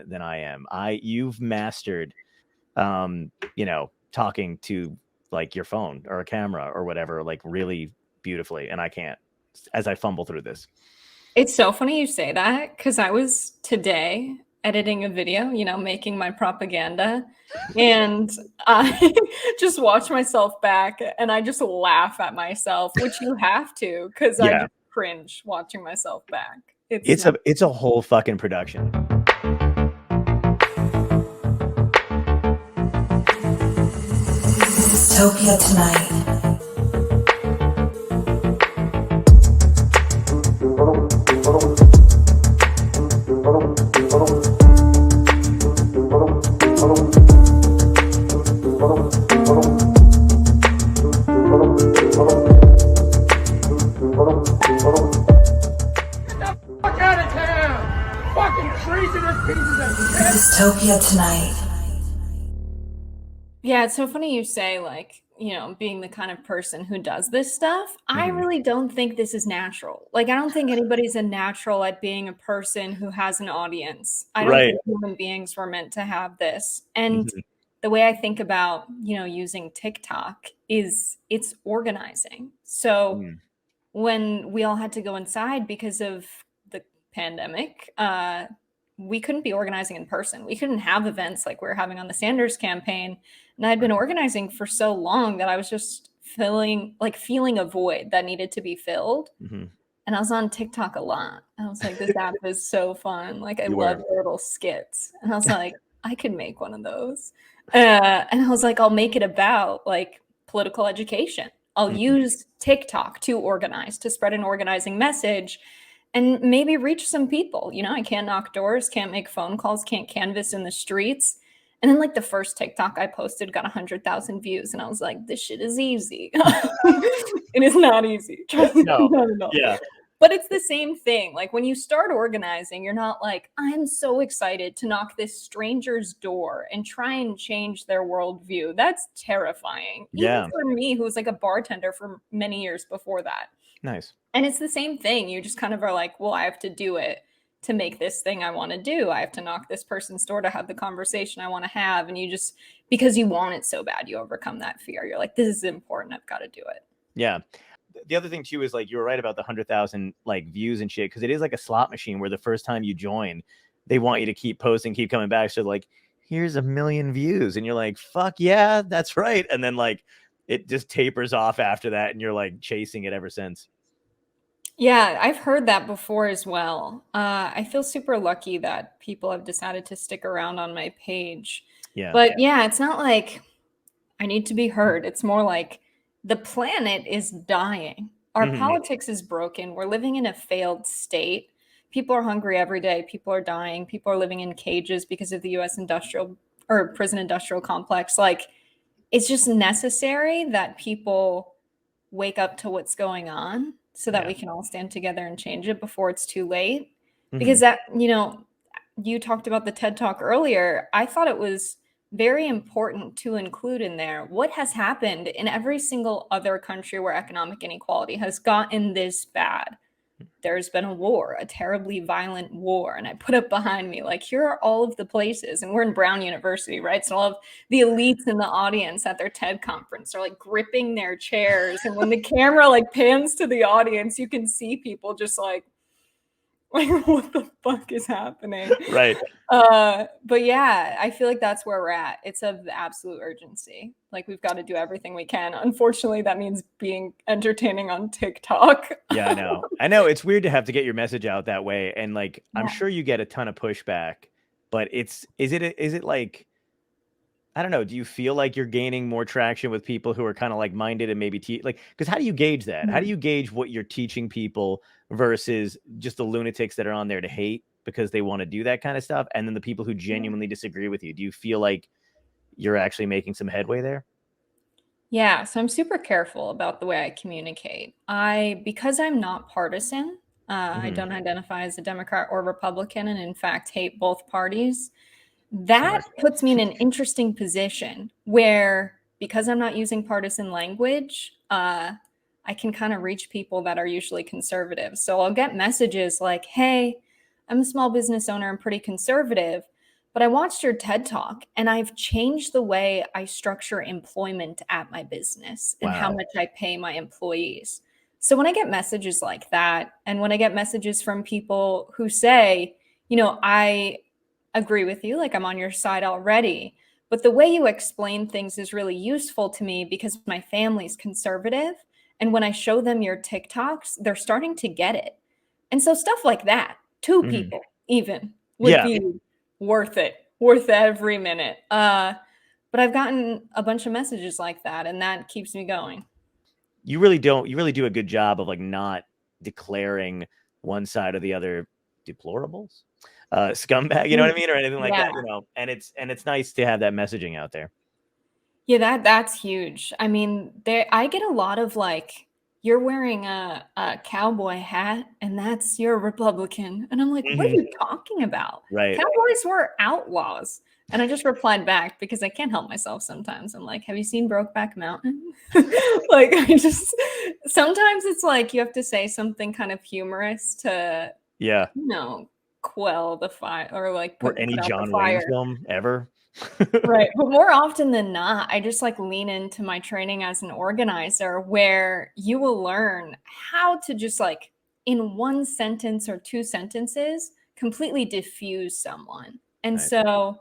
than I am. You've mastered, talking to like your phone or a camera or whatever, like really beautifully. And I can't, as I fumble through this. It's so funny you say that because I was today editing a video, making my propaganda, and I just watch myself back and I just laugh at myself, which you have to because I Yeah. just cringe watching myself back. It's It's a whole fucking production. Dystopia tonight. Dystopia tonight. Yeah, it's so funny you say, like, being the kind of person who does this stuff. I really don't think this is natural. Like, I don't think anybody's a natural at being a person who has an audience. I don't Right. think human beings were meant to have this. And Mhm. the way I think about, using TikTok is it's organizing. So Mm. when we all had to go inside because of the pandemic, we couldn't be organizing in person. We couldn't have events like we were having on the Sanders campaign. And I'd been organizing for so long that I was just feeling a void that needed to be filled. Mhm. And I was on TikTok a lot. I was like, this app is so fun. Like, I You love were. the little skits. And I was like, I could make one of those. And I was like, I'll make it about like political education. I'll Mhm. use TikTok to organize, to spread an organizing message and maybe reach some people. I can't knock doors, can't make phone calls, can't canvass in the streets. And then, like, the first TikTok I posted got 100,000 views, and I was like, this shit is easy. It is not easy. Trust me, No. not at all. Yeah. But it's the same thing. Like, when you start organizing, you're not like, I'm so excited to knock this stranger's door and try and change their worldview. That's terrifying. Even Yeah. for me, who was like a bartender for many years before that. Nice. And it's the same thing. You just kind of are like, well, I have to do it to make this thing I want to do. I have to knock this person's door to have the conversation I want to have. And you just, because you want it so bad, you overcome that fear. You're like, this is important. I've got to do it. Yeah. The other thing too is like you were right about the 100,000 like views and shit, because it is like a slot machine where the first time you join, they want you to keep posting, keep coming back. So like, here's 1 million views, and you're like, fuck yeah, that's right. And then like it just tapers off after that, and you're like chasing it ever since. Yeah, I've heard that before as well. I feel super lucky that people have decided to stick around on my page. Yeah. But yeah, it's not like I need to be heard. It's more like the planet is dying. Our politics is broken. We're living in a failed state. People are hungry every day. People are dying. People are living in cages because of the US industrial or prison industrial complex. Like, it's just necessary that people wake up to what's going on so that Yeah. we can all stand together and change it before it's too late. Mhm. Because that, you talked about the TED Talk earlier. I thought it was very important to include in there what has happened in every single other country where economic inequality has gotten this bad. There's been a war, a terribly violent war. And I put it behind me, like, here are all of the places. And we're in Brown University, right? So all of the elites in the audience at their TED conference are like gripping their chairs. And when the camera like pans to the audience, you can see people just like what the fuck is happening? Right. But yeah, I feel like that's where we're at. It's of absolute urgency. Like, we've got to do everything we can. Unfortunately, that means being entertaining on TikTok. Yeah, I know. I know it's weird to have to get your message out that way, and like I'm Yeah. sure you get a ton of pushback, but is it like, I don't know, do you feel like you're gaining more traction with people who are kind of like minded and maybe like, because how do you gauge that? How do you gauge what you're teaching people versus just the lunatics that are on there to hate because they want to do that kind of stuff, and then the people who genuinely disagree with you? Do you feel like you're actually making some headway there? Yeah, so I'm super careful about the way I communicate. Because I'm not partisan, I don't identify as a Democrat or Republican, and in fact hate both parties. That puts me in an interesting position where, because I'm not using partisan language, I can kind of reach people that are usually conservative. So I'll get messages like, hey, I'm a small business owner, I'm pretty conservative, but I watched your TED Talk and I've changed the way I structure employment at my business and how Wow. much I pay my employees. So when I get messages like that, and when I get messages from people who say, I agree with you, like I'm on your side already, but the way you explain things is really useful to me because my family's conservative. And when I show them your TikToks, they're starting to get it. And so stuff like that, two Mhm. people even would Yeah. be worth it, worth every minute. But I've gotten a bunch of messages like that, and that keeps me going. You really do a good job of like not declaring one side or the other deplorables, scumbag, you know what I mean, or anything like Yeah. that, and it's nice to have that messaging out there. Yeah, that's huge. I mean, I get a lot of like, you're wearing a cowboy hat and that's your Republican. And I'm like, what are Mhm. you talking about? Right. Cowboys were outlaws. And I just replied back because I can't help myself sometimes. I'm like, have you seen Brokeback Mountain? Like, sometimes it's like you have to say something kind of humorous to, Yeah. quell the fire or like Or put any out the John Wayne fire. film ever. Right. But more often than not, I just like lean into my training as an organizer where you will learn how to just like in one sentence or two sentences completely diffuse someone. And Nice. so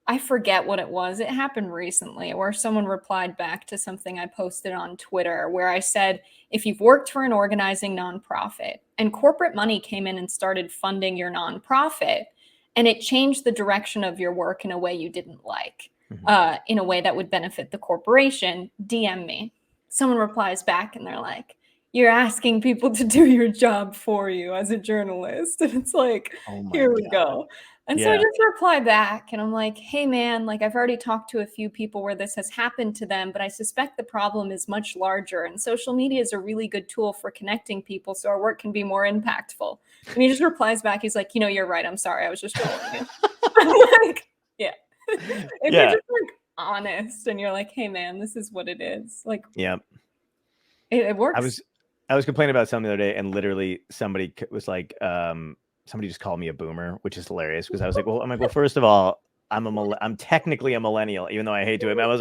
I forget what it was. It happened recently where someone replied back to something I posted on Twitter where I said, if you've worked for an organizing nonprofit and corporate money came in and started funding your nonprofit, and it changed the direction of your work in a way you didn't like, Mhm. in a way that would benefit the corporation, DM me. Someone replies back and they're like, you're asking people to do your job for you as a journalist. And it's like, Oh my here we god. go. And so I Yeah. just reply back and I'm like, hey man, like I've already talked to a few people where this has happened to them, but I suspect the problem is much larger. And social media is a really good tool for connecting people so our work can be more impactful. And he just replies back, he's like, you're right. I'm sorry. I was just trolling you. I'm like, yeah. If you're Yeah. just like honest and you're like, hey man, this is what it is. Like Yeah. it I works. was I was complaining about something the other day, and literally somebody was like, somebody just called me a boomer, which is hilarious because I was like, well, first of all, I'm technically a millennial, even though I hate to admit. I was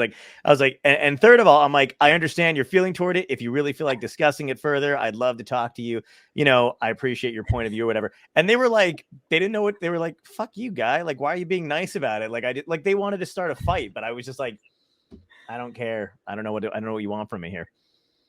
like, and third of all, I'm like, I understand your feeling toward it. If you really feel like discussing it further, I'd love to talk to you. I appreciate your point of view or whatever. And they were like, they didn't know what they were like. Fuck you, guy. Like, why are you being nice about it? Like, I did. Like, they wanted to start a fight, but I was just like, I don't care. I don't know what you want from me here.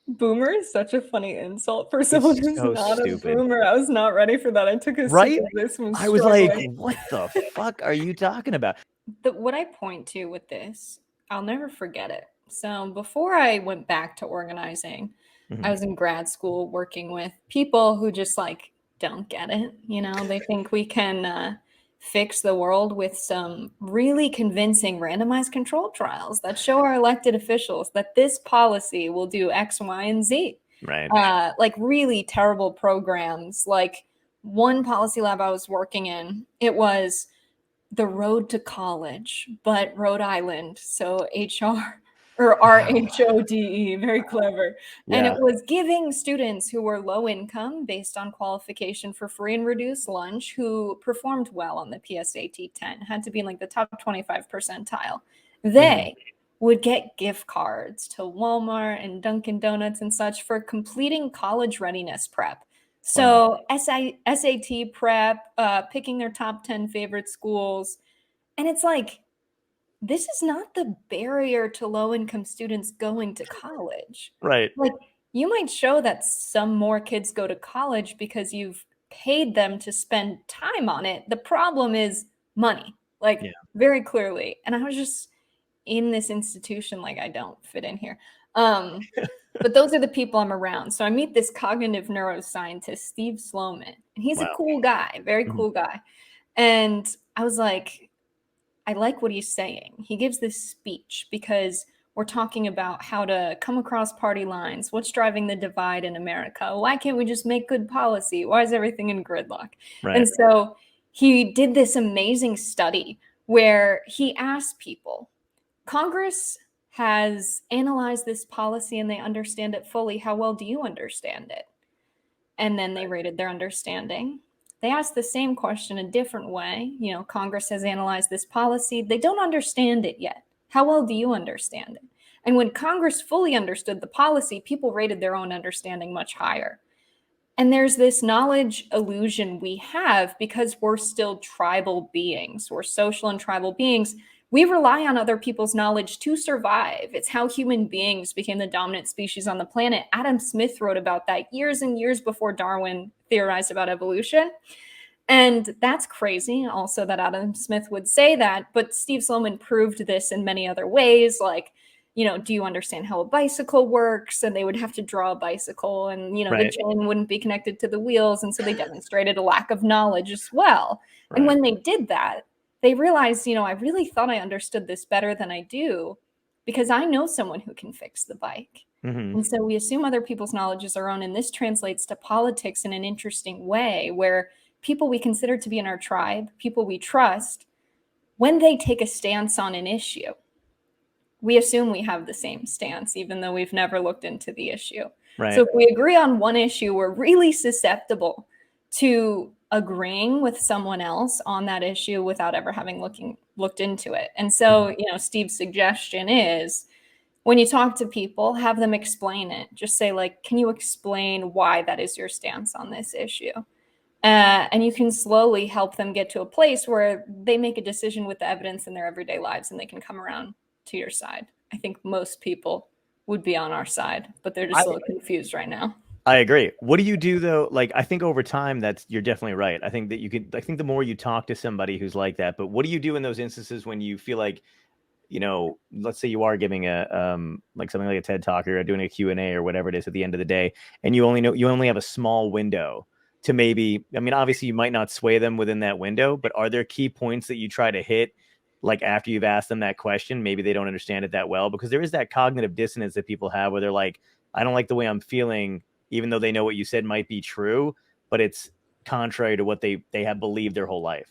Boomer is such a funny insult for someone It's who's so not a stupid. boomer. I was not ready for that. I took a sip Right? of this and was I was like, struggling. what the fuck are you talking about? What I point to with this, I'll never forget it. So before I went back to organizing, I Mhm. was in grad school working with people who just like don't get it. They think we can fix the world with some really convincing randomized control trials that show our elected officials that this policy will do X, Y, and Z. Right. Like really terrible programs. Like one policy lab I was working in, it was the road to college, but Rhode Island. So HR or Wow. RHODE, very clever. And it Yeah. was giving students who were low income based on qualification for free and reduced lunch who performed well on the PSAT 10, had to be in like the top 25 percentile. Mhm. They would get gift cards to Walmart and Dunkin' Donuts and such for completing college readiness prep. Wow. So SAT prep, picking their top 10 favorite schools. And it's like, this is not the barrier to low income students going to college. Right. Like, you might show that some more kids go to college because you've paid them to spend time on it. The problem is money, like, Yeah. very clearly. And I was just in this institution, like, I don't fit in here. But those are the people I'm around. So I meet this cognitive neuroscientist, Steve Sloman, and he's a Wow. cool guy, very Mhm. cool guy. And I was like, I like what he's saying. He gives this speech because we're talking about how to come across party lines. What's driving the divide in America? Why can't we just make good policy? Why is everything in gridlock? Right. And so he did this amazing study where he asked people, Congress has analyzed this policy and they understand it fully. How well do you understand it? And then they rated their understanding. they ask the same question a different way. You know, Congress has analyzed this policy. They don't understand it yet. How well do you understand it? And when Congress fully understood the policy, people rated their own understanding much higher. And there's this knowledge illusion we have because we're still tribal beings. We're social and tribal beings. We rely on other people's knowledge to survive. It's how human beings became the dominant species on the planet. Adam Smith wrote about that years and years before Darwin theorized about evolution. And that's crazy also that Adam Smith would say that, but Steve Sloman proved this in many other ways, like, you know, do you understand how a bicycle works? And they would have to draw a bicycle and, you know, the chain wouldn't be connected to the wheels. And so they demonstrated a lack of knowledge as well. Right. And when they did that, they realized, you know, I really thought I understood this better than I do because I know someone who can fix the bike. Mm-hmm. And so we assume other people's knowledge is our own. And this translates to politics in an interesting way where people we consider to be in our tribe, people we trust, when they take a stance on an issue, we assume we have the same stance, even though we've never looked into the issue. Right. So if we agree on one issue, we're really susceptible to agreeing with someone else on that issue without ever having looked into it. And so, you know, Steve's suggestion is when you talk to people, have them explain it. Just say, like, can you explain why that is your stance on this issue? And you can slowly help them get to a place where they make a decision with the evidence in their everyday lives and they can come around to your side. I think most people would be on our side, but they're just a little confused right now. I agree. What do you do though? Like, I think over time you're definitely right. I think the more you talk to somebody who's like that, but what do you do in those instances when you feel like, you know, let's say you are giving a like something like a TED Talk or doing a Q&A or whatever it is at the end of the day, and you only have a small window to maybe, I mean, obviously you might not sway them within that window, but are there key points that you try to hit, like after you've asked them that question? Maybe they don't understand it that well, because there is that cognitive dissonance that people have where they're like, I don't like the way I'm feeling, even though they know what you said might be true, but it's contrary to what they have believed their whole life.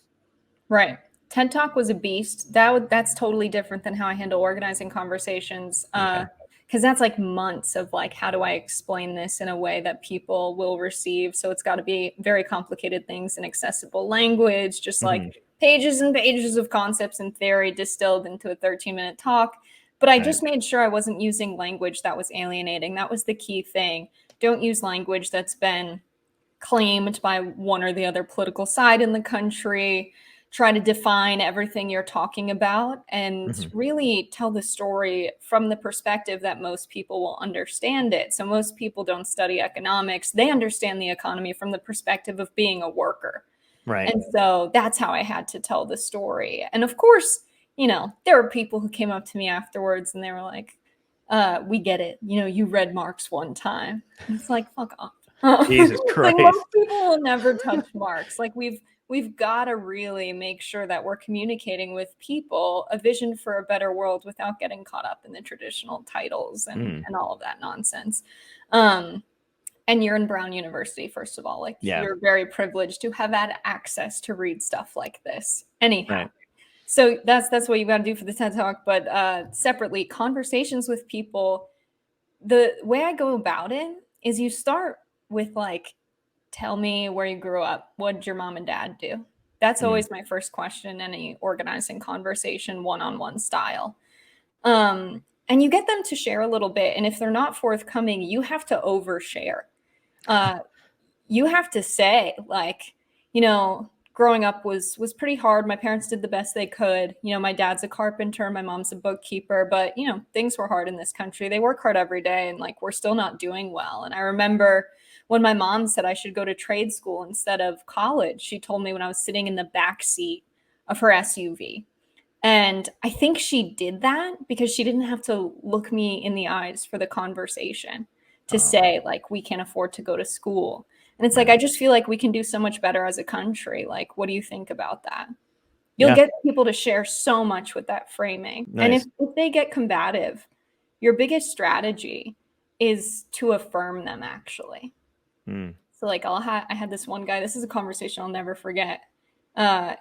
Right. TED Talk was a beast. That's totally different than how I handle organizing conversations. Because that's like months of like, how do I explain this in a way that people will receive? So it's got to be very complicated things in accessible language, just like pages and pages of concepts and theory distilled into a 13-minute talk. But I just made sure I wasn't using language that was alienating. That was the key thing. Don't use language that's been claimed by one or the other political side in the country. Try to define everything you're talking about and really tell the story from the perspective that most people will understand it. So most people don't study economics. They understand the economy from the perspective of being a worker. Right. And so that's how I had to tell the story. And of course, you know, there were people who came up to me afterwards and they were like, we get it. You know, you read Marx one time. And it's like, fuck off. Jesus Christ. Like, most people will never touch Marx. Like we've got to really make sure that we're communicating with people a vision for a better world without getting caught up in the traditional titles and all of that nonsense. And you're in Brown University, first of all. Like, you're very privileged to have had access to read stuff like this. Anyhow. Right. So that's what you got to do for the TED Talk. But separately, conversations with people, the way I go about it is you start with like, tell me where you grew up. What did your mom and dad do? That's always my first question in any organizing conversation, one-on-one style. And you get them to share a little bit. And if they're not forthcoming, you have to overshare. You have to say, like, you know, growing up was pretty hard. My parents did the best they could. You know, my dad's a carpenter, my mom's a bookkeeper, but, you know, things were hard in this country. They work hard every day and like, we're still not doing well. And I remember when my mom said I should go to trade school instead of college, she told me when I was sitting in the back seat of her SUV. And I think she did that because she didn't have to look me in the eyes for the conversation to say, like, we can't afford to go to school. And it's like, I just feel like we can do so much better as a country. Like, what do you think about that? You'll get people to share so much with that framing. Nice. And if they get combative, your biggest strategy is to affirm them, actually. So like I had this one guy, this is a conversation I'll never forget. I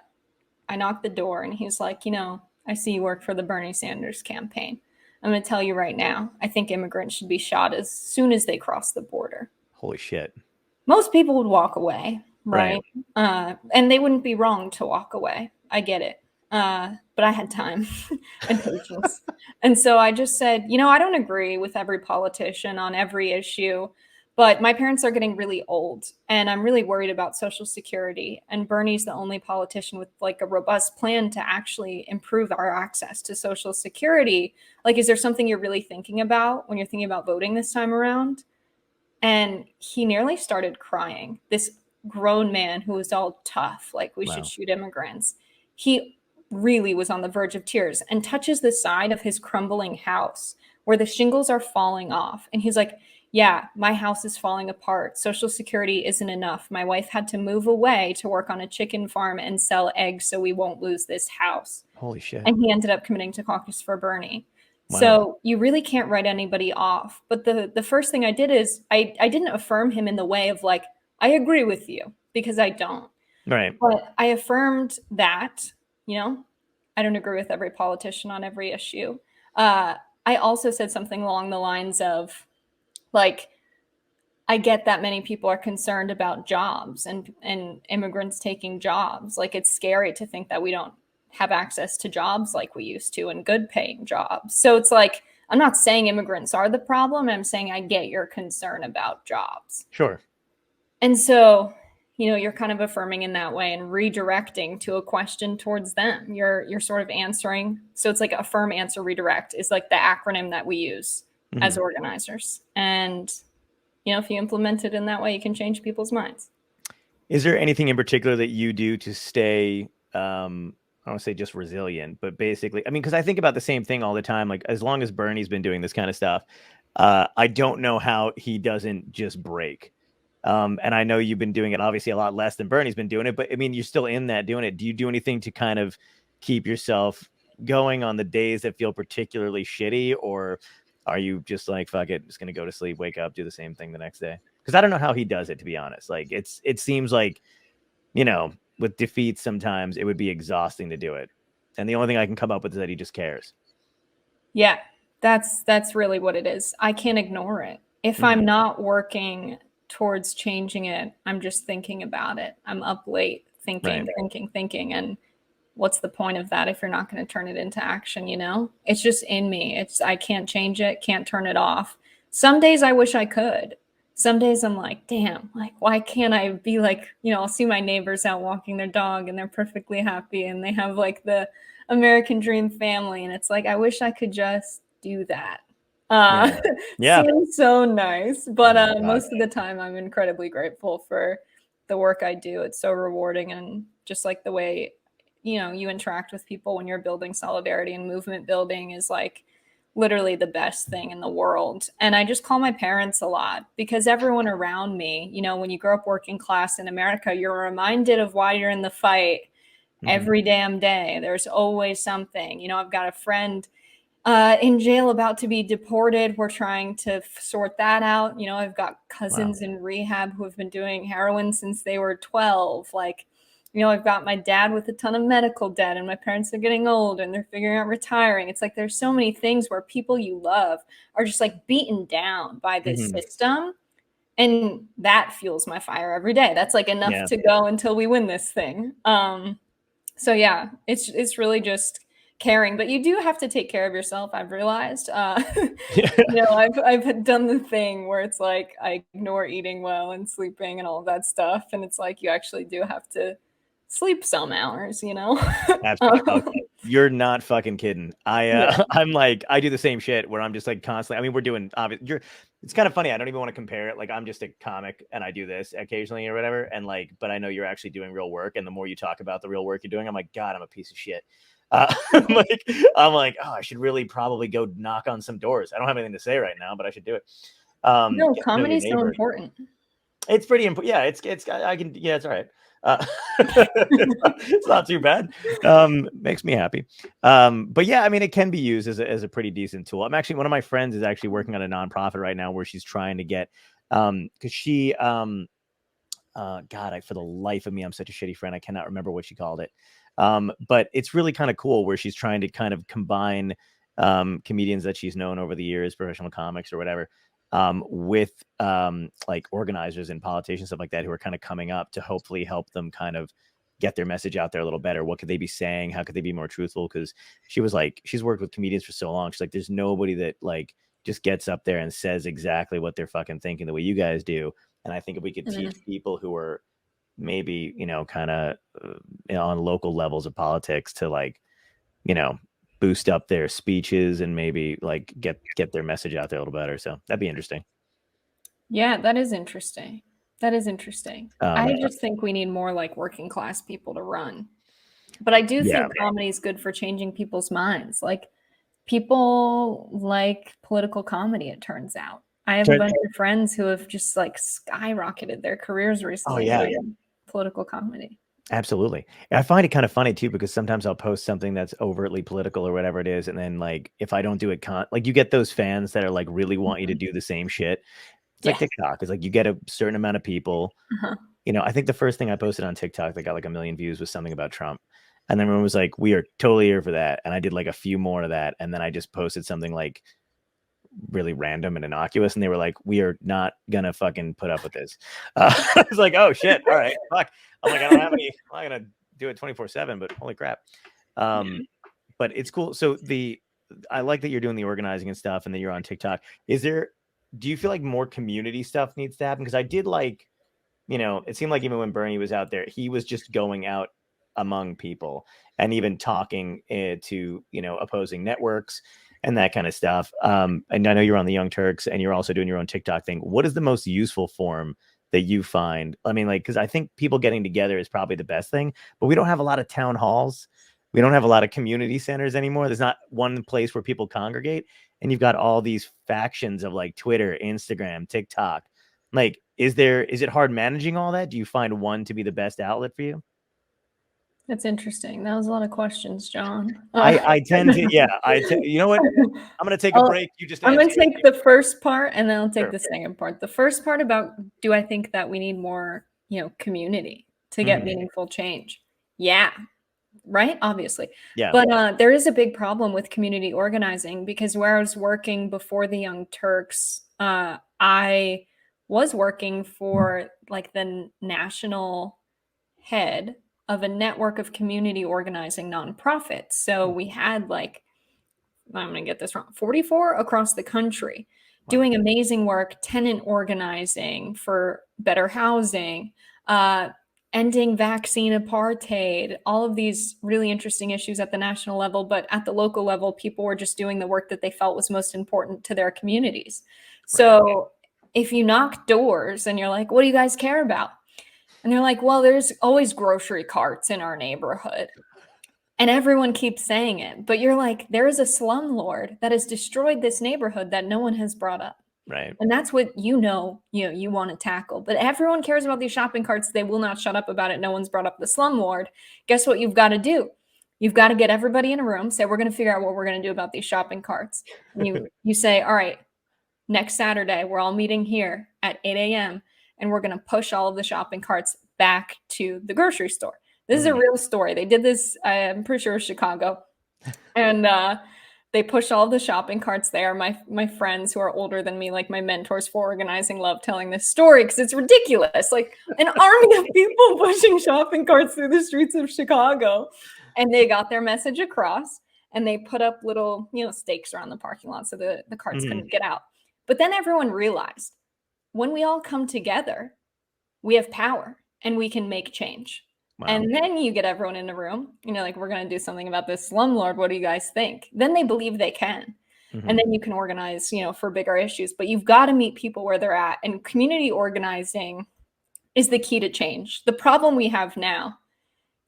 knocked the door and he's like, you know, I see you work for the Bernie Sanders campaign. I'm going to tell you right now, I think immigrants should be shot as soon as they cross the border. Holy shit. Most people would walk away, right? And they wouldn't be wrong to walk away. I get it. But I had time and patience. And so I just said, I don't agree with every politician on every issue, but my parents are getting really old and I'm really worried about Social Security. And Bernie's the only politician with like a robust plan to actually improve our access to Social Security. Like, is there something you're really thinking about when you're thinking about voting this time around? And he nearly started crying. This grown man who was all tough, like we should shoot immigrants. He really was on the verge of tears and touches the side of his crumbling house where the shingles are falling off. And he's like, yeah, my house is falling apart. Social Security isn't enough. My wife had to move away to work on a chicken farm and sell eggs so we won't lose this house. Holy shit. And he ended up committing to caucus for Bernie. Wow. So you really can't write anybody off. But the first thing I did is I didn't affirm him in the way of like, I agree with you, because I don't. Right. But I affirmed that, I don't agree with every politician on every issue. I also said something along the lines of like, I get that many people are concerned about jobs and immigrants taking jobs. Like, it's scary to think that we don't have access to jobs like we used to, and good paying jobs. So it's like, I'm not saying immigrants are the problem. I'm saying I get your concern about jobs. Sure. And so, you're kind of affirming in that way and redirecting to a question towards them. You're sort of answering. So it's like affirm, answer, redirect is like the acronym that we use as organizers. And, if you implement it in that way, you can change people's minds. Is there anything in particular that you do to stay, I don't want to say just resilient, but basically, I mean, because I think about the same thing all the time. Like, as long as Bernie's been doing this kind of stuff, I don't know how he doesn't just break. And I know you've been doing it obviously a lot less than Bernie's been doing it, but I mean, you're still in that doing it. Do you do anything to kind of keep yourself going on the days that feel particularly shitty, or are you just like, fuck it, just going to go to sleep, wake up, do the same thing the next day? Because I don't know how he does it, to be honest. Like, it seems like, with defeats, sometimes it would be exhausting to do it. And the only thing I can come up with is that he just cares. Yeah, that's really what it is. I can't ignore it. If I'm not working towards changing it, I'm just thinking about it. I'm up late thinking. And what's the point of that if you're not going to turn it into action? It's just in me. I can't change it, can't turn it off. Some days I wish I could. Some days I'm like, damn, like, why can't I be like, I'll see my neighbors out walking their dog and they're perfectly happy and they have like the American dream family. And it's like, I wish I could just do that. Yeah. Seems so nice. But most of the time I'm incredibly grateful for the work I do. It's so rewarding. And just like the way, you interact with people when you're building solidarity and movement building is like literally the best thing in the world. And I just call my parents a lot because everyone around me, when you grow up working class in America, you're reminded of why you're in the fight every damn day. There's always something. I've got a friend in jail about to be deported. We're trying to sort that out. I've got cousins in rehab who have been doing heroin since they were 12. Like, I've got my dad with a ton of medical debt and my parents are getting old and they're figuring out retiring. It's like, there's so many things where people you love are just like beaten down by this system. And that fuels my fire every day. That's like enough to go until we win this thing. So yeah, it's really just caring, but you do have to take care of yourself. I've realized, I've done the thing where it's like, I ignore eating well and sleeping and all of that stuff. And it's like, you actually do have to sleep some hours, Okay. You're not fucking kidding. I'm like, I do the same shit where I'm just like constantly, I mean, we're doing, it's kind of funny. I don't even want to compare it. Like, I'm just a comic and I do this occasionally or whatever. And like, but I know you're actually doing real work. And the more you talk about the real work you're doing, I'm like, God, I'm a piece of shit. I'm like, oh, I should really probably go knock on some doors. I don't have anything to say right now, but I should do it. No, comedy is so important. It's pretty important. Yeah, it's all right. It's not too bad. Makes me happy. But yeah, I mean, it can be used as a pretty decent tool. I'm actually, one of my friends is actually working on a nonprofit right now where she's trying to get, because she, God, for the life of me, I'm such a shitty friend. I cannot remember what she called it. But it's really kind of cool where she's trying to kind of combine comedians that she's known over the years, professional comics or whatever, with like organizers and politicians, stuff like that, who are kind of coming up to hopefully help them kind of get their message out there a little better. What could they be saying? How could they be more truthful? Because she was like, she's worked with comedians for so long. She's like, there's nobody that like just gets up there and says exactly what they're fucking thinking the way you guys do. And I think if we could teach people who are maybe, you know, kind of on local levels of politics to like, you know, boost up their speeches and maybe like get their message out there a little better. So that'd be interesting. Yeah, that is interesting. That is interesting. I just think we need more like working class people to run. But I do think comedy is good for changing people's minds. Like people like political comedy, it turns out. I have a bunch of friends who have just like skyrocketed their careers recently doing political comedy. Absolutely. I find it kind of funny too, because sometimes I'll post something that's overtly political or whatever it is. And then like, if I don't do it, like you get those fans that are like, really want you to do the same shit. It's like TikTok. It's like you get a certain amount of people. You know, I think the first thing I posted on TikTok that got like 1 million views was something about Trump. And then everyone was like, we are totally here for that. And I did like a few more of that. And then I just posted something like really random and innocuous. And they were like, we are not going to fucking put up with this. I was like, oh shit. All right. Fuck. I'm like, I don't have any, I'm not going to do it 24/7, but holy crap. But it's cool. So I like that you're doing the organizing and stuff and that you're on TikTok. Do you feel like more community stuff needs to happen? Because I did like, you know, it seemed like even when Bernie was out there, he was just going out among people and even talking to, you know, opposing networks and that kind of stuff. And I know you're on the Young Turks and you're also doing your own TikTok thing. What is the most useful form that you find? I mean, like, because I think people getting together is probably the best thing, but we don't have a lot of town halls. We don't have a lot of community centers anymore. There's not one place where people congregate. And you've got all these factions of like Twitter, Instagram, TikTok. Like, is it hard managing all that? Do you find one to be the best outlet for you? That's interesting. That was a lot of questions, John. I tend to, you know what? I'm going to take a break. I'm going to take the first part and then I'll take the second part. The first part about, do I think that we need more, you know, community to get meaningful change? Yeah. Right? Obviously. Yeah. But there is a big problem with community organizing because where I was working before the Young Turks, I was working for like the national head of a network of community organizing nonprofits. So we had like, I'm going to get this wrong, 44 across the country doing amazing work, tenant organizing for better housing, ending vaccine apartheid, all of these really interesting issues at the national level. But at the local level, people were just doing the work that they felt was most important to their communities. So if you knock doors and you're like, what do you guys care about? And they're like, well, there's always grocery carts in our neighborhood. And everyone keeps saying it. But you're like, there is a slumlord that has destroyed this neighborhood that no one has brought up. Right. And that's what you want to tackle. But everyone cares about these shopping carts. They will not shut up about it. No one's brought up the slumlord. Guess what you've got to do? You've got to get everybody in a room, say, we're going to figure out what we're going to do about these shopping carts. And you say, all right, next Saturday, we're all meeting here at 8 a.m. and we're going to push all of the shopping carts back to the grocery store. This is a real story. They did this, I'm pretty sure it was Chicago. And they pushed all of the shopping carts there. My friends who are older than me, like my mentors for organizing, love telling this story because it's ridiculous. Like an army of people pushing shopping carts through the streets of Chicago. And they got their message across and they put up little, stakes around the parking lot so the carts couldn't get out. But then everyone realized when we all come together, we have power and we can make change. Wow. And then you get everyone in a room, like, we're going to do something about this slumlord. What do you guys think? Then they believe they can. And then you can organize, for bigger issues. But you've got to meet people where they're at. And community organizing is the key to change. The problem we have now,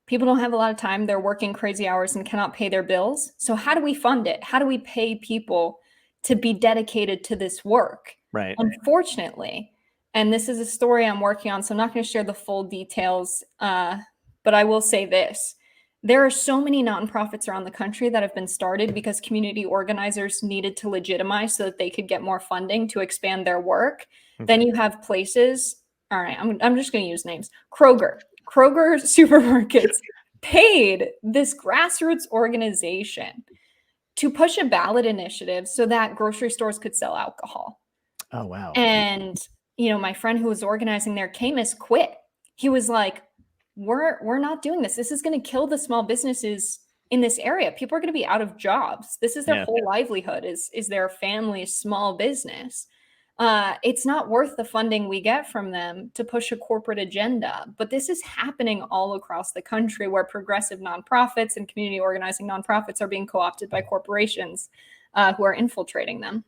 people don't have a lot of time. They're working crazy hours and cannot pay their bills. So how do we fund it? How do we pay people to be dedicated to this work? Right. Unfortunately, and this is a story I'm working on, so I'm not going to share the full details, but I will say this. There are so many nonprofits around the country that have been started because community organizers needed to legitimize so that they could get more funding to expand their work. Then you have places, all right, I'm just going to use names. Kroger supermarkets paid this grassroots organization to push a ballot initiative so that grocery stores could sell alcohol. Oh, wow. And, my friend who was organizing there came as quit. He was like, we're not doing this. This is going to kill the small businesses in this area. People are going to be out of jobs. This is their Yeah. whole livelihood is their family's small business. It's not worth the funding we get from them to push a corporate agenda. But this is happening all across the country where progressive nonprofits and community organizing nonprofits are being co-opted by corporations who are infiltrating them.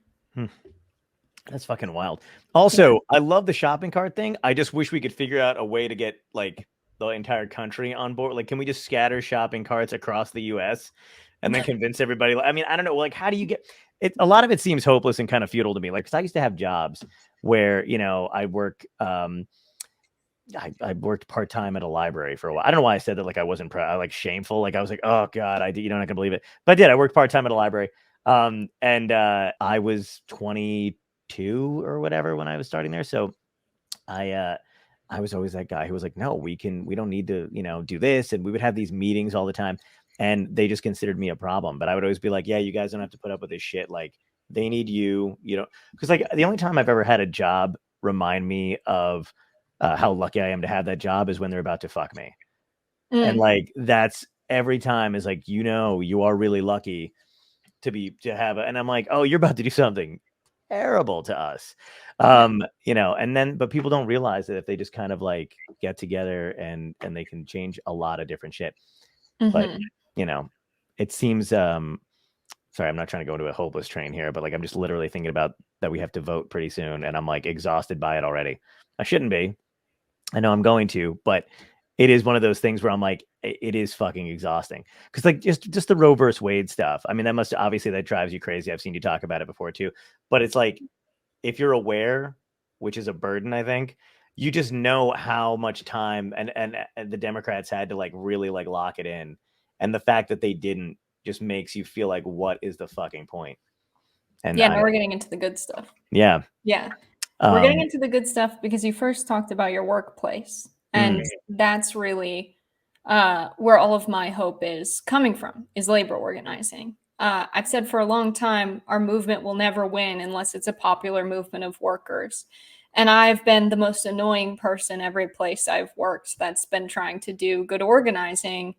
That's fucking wild. Also, I love the shopping cart thing. I just wish we could figure out a way to get like the entire country on board. Like, can we just scatter shopping carts across the US and then convince everybody? I mean, I don't know. Like, how do you get it? A lot of it seems hopeless and kind of futile to me. Like, 'cause I used to have jobs where, I work, I worked part-time at a library for a while. I don't know why I said that. Like, I wasn't proud, like shameful. Like, I was like, oh God, I did, not gonna believe it. But I did. I worked part-time at a library. And I was 22 or whatever when I was starting there. So I was always that guy who was like, no, we don't need to, do this. And we would have these meetings all the time and they just considered me a problem. But I would always be like, yeah, you guys don't have to put up with this shit. Like, they need you, because like the only time I've ever had a job remind me of how lucky I am to have that job is when they're about to fuck me. And like, that's every time is like, you are really lucky to have and I'm like, oh, you're about to do something terrible to us. And then, but people don't realize that if they just kind of like get together and they can change a lot of different shit. But, it seems, sorry, I'm not trying to go into a hopeless train here, but like, I'm just literally thinking about that we have to vote pretty soon. And I'm like exhausted by it already. I shouldn't be. I know I'm going to, but it is one of those things where I'm like, it is fucking exhausting. Cause like just the Roe versus Wade stuff. I mean, that drives you crazy. I've seen you talk about it before too, but it's like, if you're aware, which is a burden, I think, you just know how much time and the Democrats had to like really like lock it in. And the fact that they didn't just makes you feel like, what is the fucking point? And now we're getting into the good stuff. Yeah. We're getting into the good stuff because you first talked about your workplace. And that's really where all of my hope is coming from, is labor organizing. I've said for a long time, our movement will never win unless it's a popular movement of workers. And I've been the most annoying person every place I've worked that's been trying to do good organizing,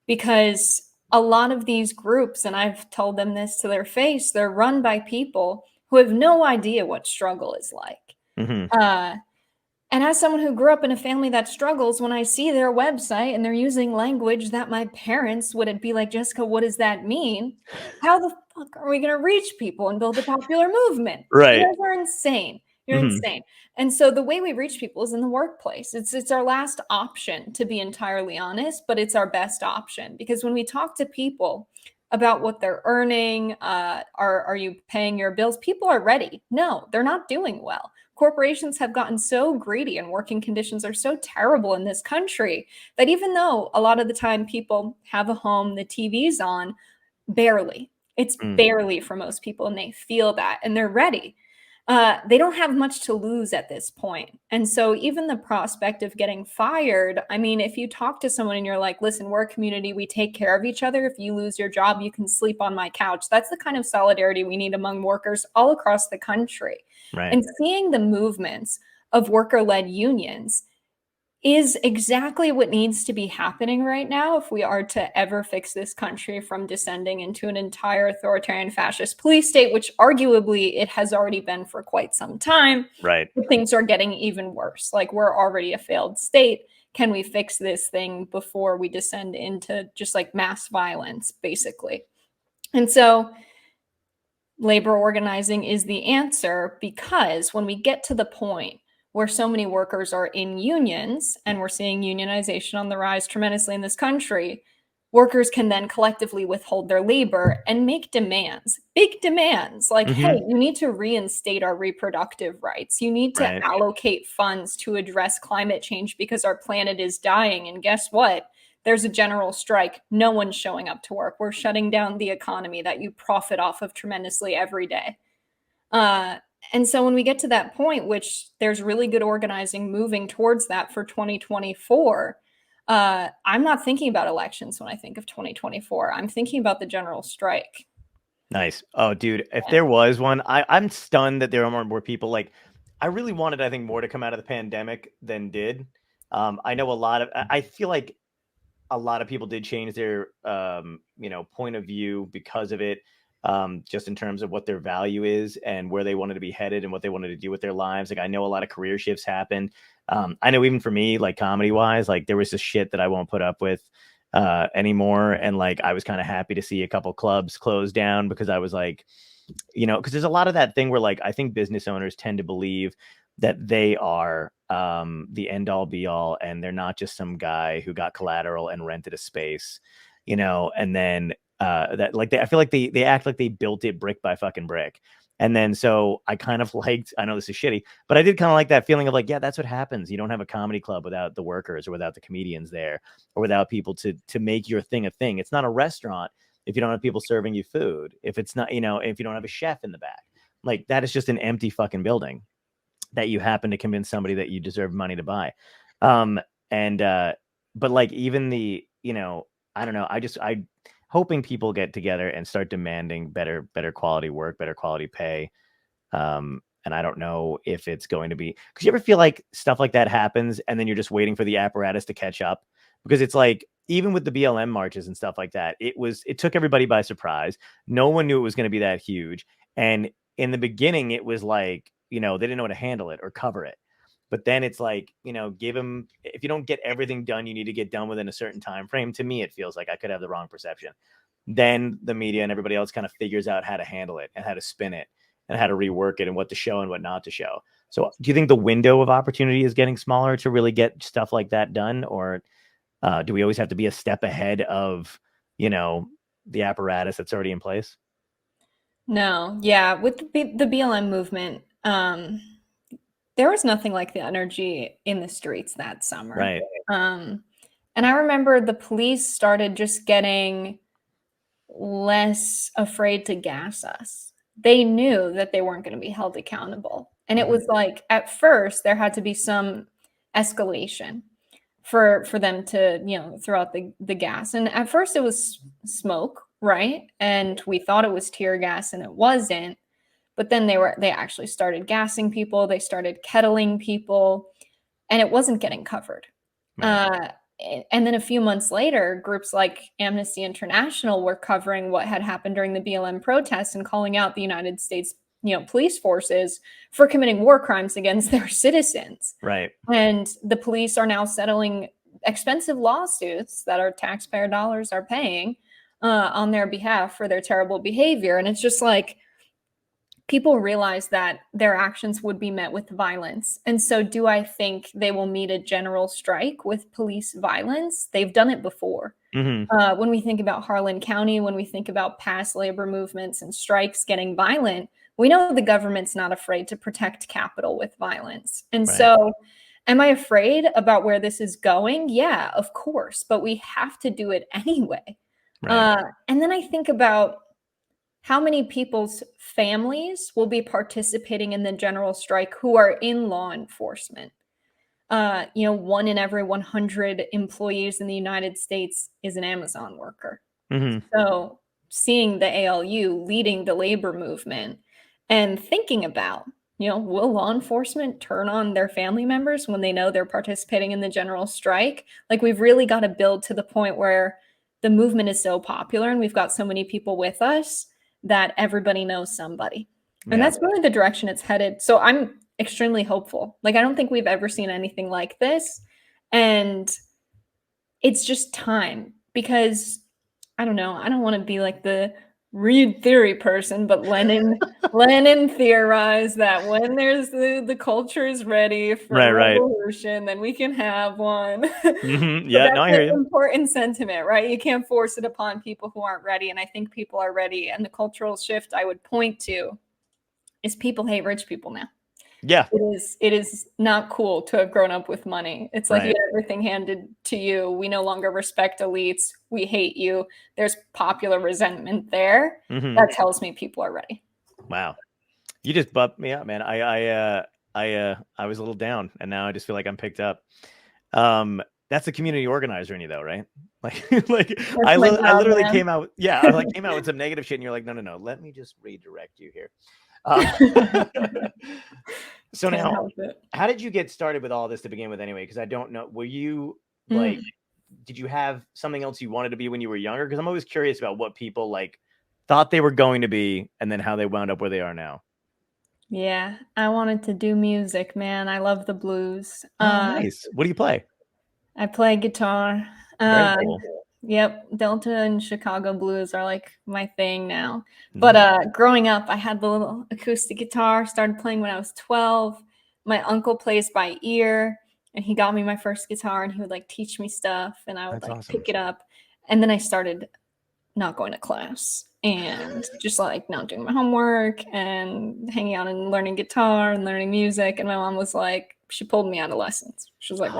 because a lot of these groups, and I've told them this to their face, they're run by people who have no idea what struggle is like. And as someone who grew up in a family that struggles, when I see their website and they're using language that my parents would be like, Jessica, what does that mean? How the fuck are we going to reach people and build a popular movement? Right. You guys are insane. You're insane. And so the way we reach people is in the workplace. It's our last option, to be entirely honest, but it's our best option, because when we talk to people about what they're earning, are you paying your bills? People are ready. No, they're not doing well. Corporations have gotten so greedy and working conditions are so terrible in this country that even though a lot of the time people have a home, the TV's on, barely. It's barely for most people, and they feel that and they're ready. They don't have much to lose at this point. And so even the prospect of getting fired, I mean, if you talk to someone and you're like, listen, we're a community, we take care of each other. If you lose your job, you can sleep on my couch. That's the kind of solidarity we need among workers all across the country. Right. And seeing the movements of worker-led unions is exactly what needs to be happening right now if we are to ever fix this country from descending into an entire authoritarian fascist police state, which arguably it has already been for quite some time. Right. But things are getting even worse. Like, we're already a failed state. Can we fix this thing before we descend into just like mass violence, basically? And so labor organizing is the answer, because when we get to the point where so many workers are in unions, and we're seeing unionization on the rise tremendously in this country, workers can then collectively withhold their labor and make demands, big demands, like, hey, you need to reinstate our reproductive rights. You need to allocate funds to address climate change because our planet is dying. And guess what? There's a general strike. No one's showing up to work. We're shutting down the economy that you profit off of tremendously every day. And so when we get to that point, which there's really good organizing moving towards that for 2024, I'm not thinking about elections when I think of 2024. I'm thinking about the general strike. Nice. Oh, dude, if there was one, I'm stunned that there are more people. Like, I really wanted, I think, more to come out of the pandemic than did. I know a lot of, I feel like a lot of people did change their, point of view because of it, just in terms of what their value is and where they wanted to be headed and what they wanted to do with their lives. Like, I know a lot of career shifts happened. I know even for me, like comedy wise, like there was this shit that I won't put up with anymore. And like, I was kind of happy to see a couple clubs close down because I was like, because there's a lot of that thing where like I think business owners tend to believe that they are the end all be all, and they're not just some guy who got collateral and rented a space, and then that like I feel like they act like they built it brick by fucking brick. And then so I kind of liked, I know this is shitty, but I did kind of like that feeling of like, yeah, that's what happens. You don't have a comedy club without the workers or without the comedians there or without people to make your thing a thing. It's not a restaurant if you don't have people serving you food, if it's not, if you don't have a chef in the back, like that is just an empty fucking building that you happen to convince somebody that you deserve money to buy. And but like even the, I don't know, I hoping people get together and start demanding better quality work, better quality pay. And I don't know if it's going to be, because you ever feel like stuff like that happens and then you're just waiting for the apparatus to catch up? Because it's like, even with the BLM marches and stuff like that, it took everybody by surprise. No one knew it was going to be that huge. And in the beginning, it was like, they didn't know how to handle it or cover it. But then it's like, give them, if you don't get everything done, you need to get done within a certain time frame. To me, it feels like I could have the wrong perception. Then the media and everybody else kind of figures out how to handle it and how to spin it and how to rework it and what to show and what not to show. So do you think the window of opportunity is getting smaller to really get stuff like that done? Or do we always have to be a step ahead of, the apparatus that's already in place? No, yeah, with the BLM movement, there was nothing like the energy in the streets that summer. Right. And I remember the police started just getting less afraid to gas us. They knew that they weren't going to be held accountable. And it was like at first there had to be some escalation for them to, throw out the gas. And at first it was smoke, right? And we thought it was tear gas and it wasn't. But then they actually started gassing people, they started kettling people, and it wasn't getting covered. Right. And then a few months later, groups like Amnesty International were covering what had happened during the BLM protests and calling out the United States, police forces for committing war crimes against their citizens. Right. And the police are now settling expensive lawsuits that our taxpayer dollars are paying on their behalf for their terrible behavior. And it's just like, people realize that their actions would be met with violence. And so do I think they will meet a general strike with police violence? They've done it before. When we think about Harlan County, when we think about past labor movements and strikes getting violent, we know the government's not afraid to protect capital with violence. And so am I afraid about where this is going? Yeah, of course, but we have to do it anyway. And then I think about how many people's families will be participating in the general strike who are in law enforcement. 1 in every 100 employees in the United States is an Amazon worker. So seeing the ALU leading the labor movement and thinking about, will law enforcement turn on their family members when they know they're participating in the general strike? Like, we've really got to build to the point where the movement is so popular and we've got so many people with us that everybody knows somebody. And that's really the direction it's headed. So I'm extremely hopeful. Like, I don't think we've ever seen anything like this. And it's just time, because I don't know, I don't want to be like the read theory person, but Lenin theorized that when there's the culture is ready for a revolution, then we can have one. Yeah, no, I hear you. Important sentiment, right? You can't force it upon people who aren't ready. And I think people are ready. And the cultural shift I would point to is people hate rich people now. Yeah. It is not cool to have grown up with money. It's like you get everything handed to you. We no longer respect elites. We hate you. There's popular resentment there. That tells me people are ready. Wow. You just bumped me up, man. I was a little down and now I just feel like I'm picked up. That's the community organizer in you, though, right? Like, like my I job, literally man. came out. Yeah, I like came out with some negative shit, and you're like, no. Let me just redirect you here. So Can't now, help it. how did you get started with all this to begin with, anyway? Because I don't know. Were you like, did you have something else you wanted to be when you were younger? Because I'm always curious about what people like thought they were going to be, and then how they wound up where they are now. Yeah, I wanted to do music, man. I love the blues. Oh, nice. What do you play? I play guitar. Very cool. Yep, Delta and Chicago blues are like my thing now. But growing up, I had the little acoustic guitar. Started playing when I was 12. My uncle plays by ear, and he got me my first guitar, and he would like teach me stuff, and I would That's like awesome. pick it up. And then I started not going to class and just like not doing my homework and hanging out and learning guitar and learning music. And my mom was like, she pulled me out of lessons. She was like,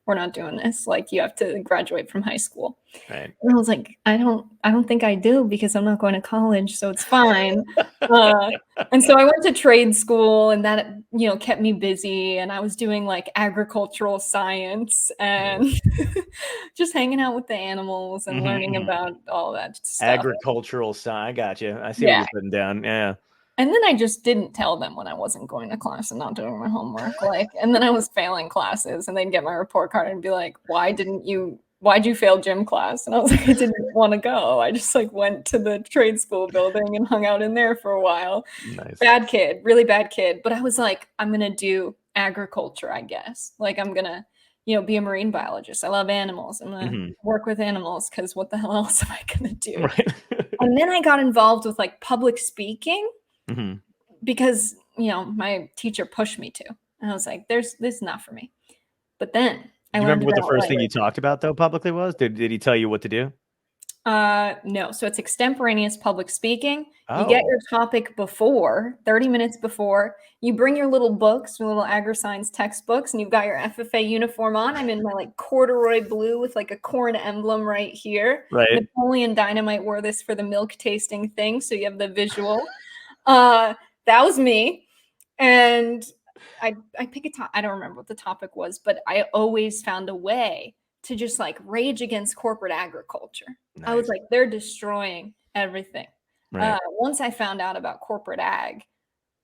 we're not doing this. Like, you have to graduate from high school. Right. And I was like, I don't think I do, because I'm not going to college, so it's fine. And so I went to trade school, and that, you know, kept me busy. And I was doing like agricultural science and just hanging out with the animals and learning about all that stuff. Agricultural science. I got you. I see what you're putting down. Yeah. And then I just didn't tell them when I wasn't going to class and not doing my homework. Like, and then I was failing classes, and they'd get my report card and be like, why'd you fail gym class? And I was like, I didn't want to go. I just like went to the trade school building and hung out in there for a while. Nice. Bad kid, really bad kid. But I was like, I'm going to do agriculture, I guess. Like, I'm going to, you know, be a marine biologist. I love animals. I'm going to work with animals, because what the hell else am I going to do? Right. And then I got involved with like public speaking. Because, you know, my teacher pushed me to, and I was like, this is not for me. But then I remember what the first thing you talked about though publicly was? Did he tell you what to do? No. So it's extemporaneous public speaking. You get your topic before, 30 minutes before. You bring your little books, your little agri-science textbooks, and you've got your FFA uniform on. I'm in my like corduroy blue with like a corn emblem right here. Right. Napoleon Dynamite wore this for the milk tasting thing, so you have the visual. That was me. And I pick a top. I don't remember what the topic was, but I always found a way to just like rage against corporate agriculture. Nice. I was like, they're destroying everything. Right. Once I found out about corporate ag,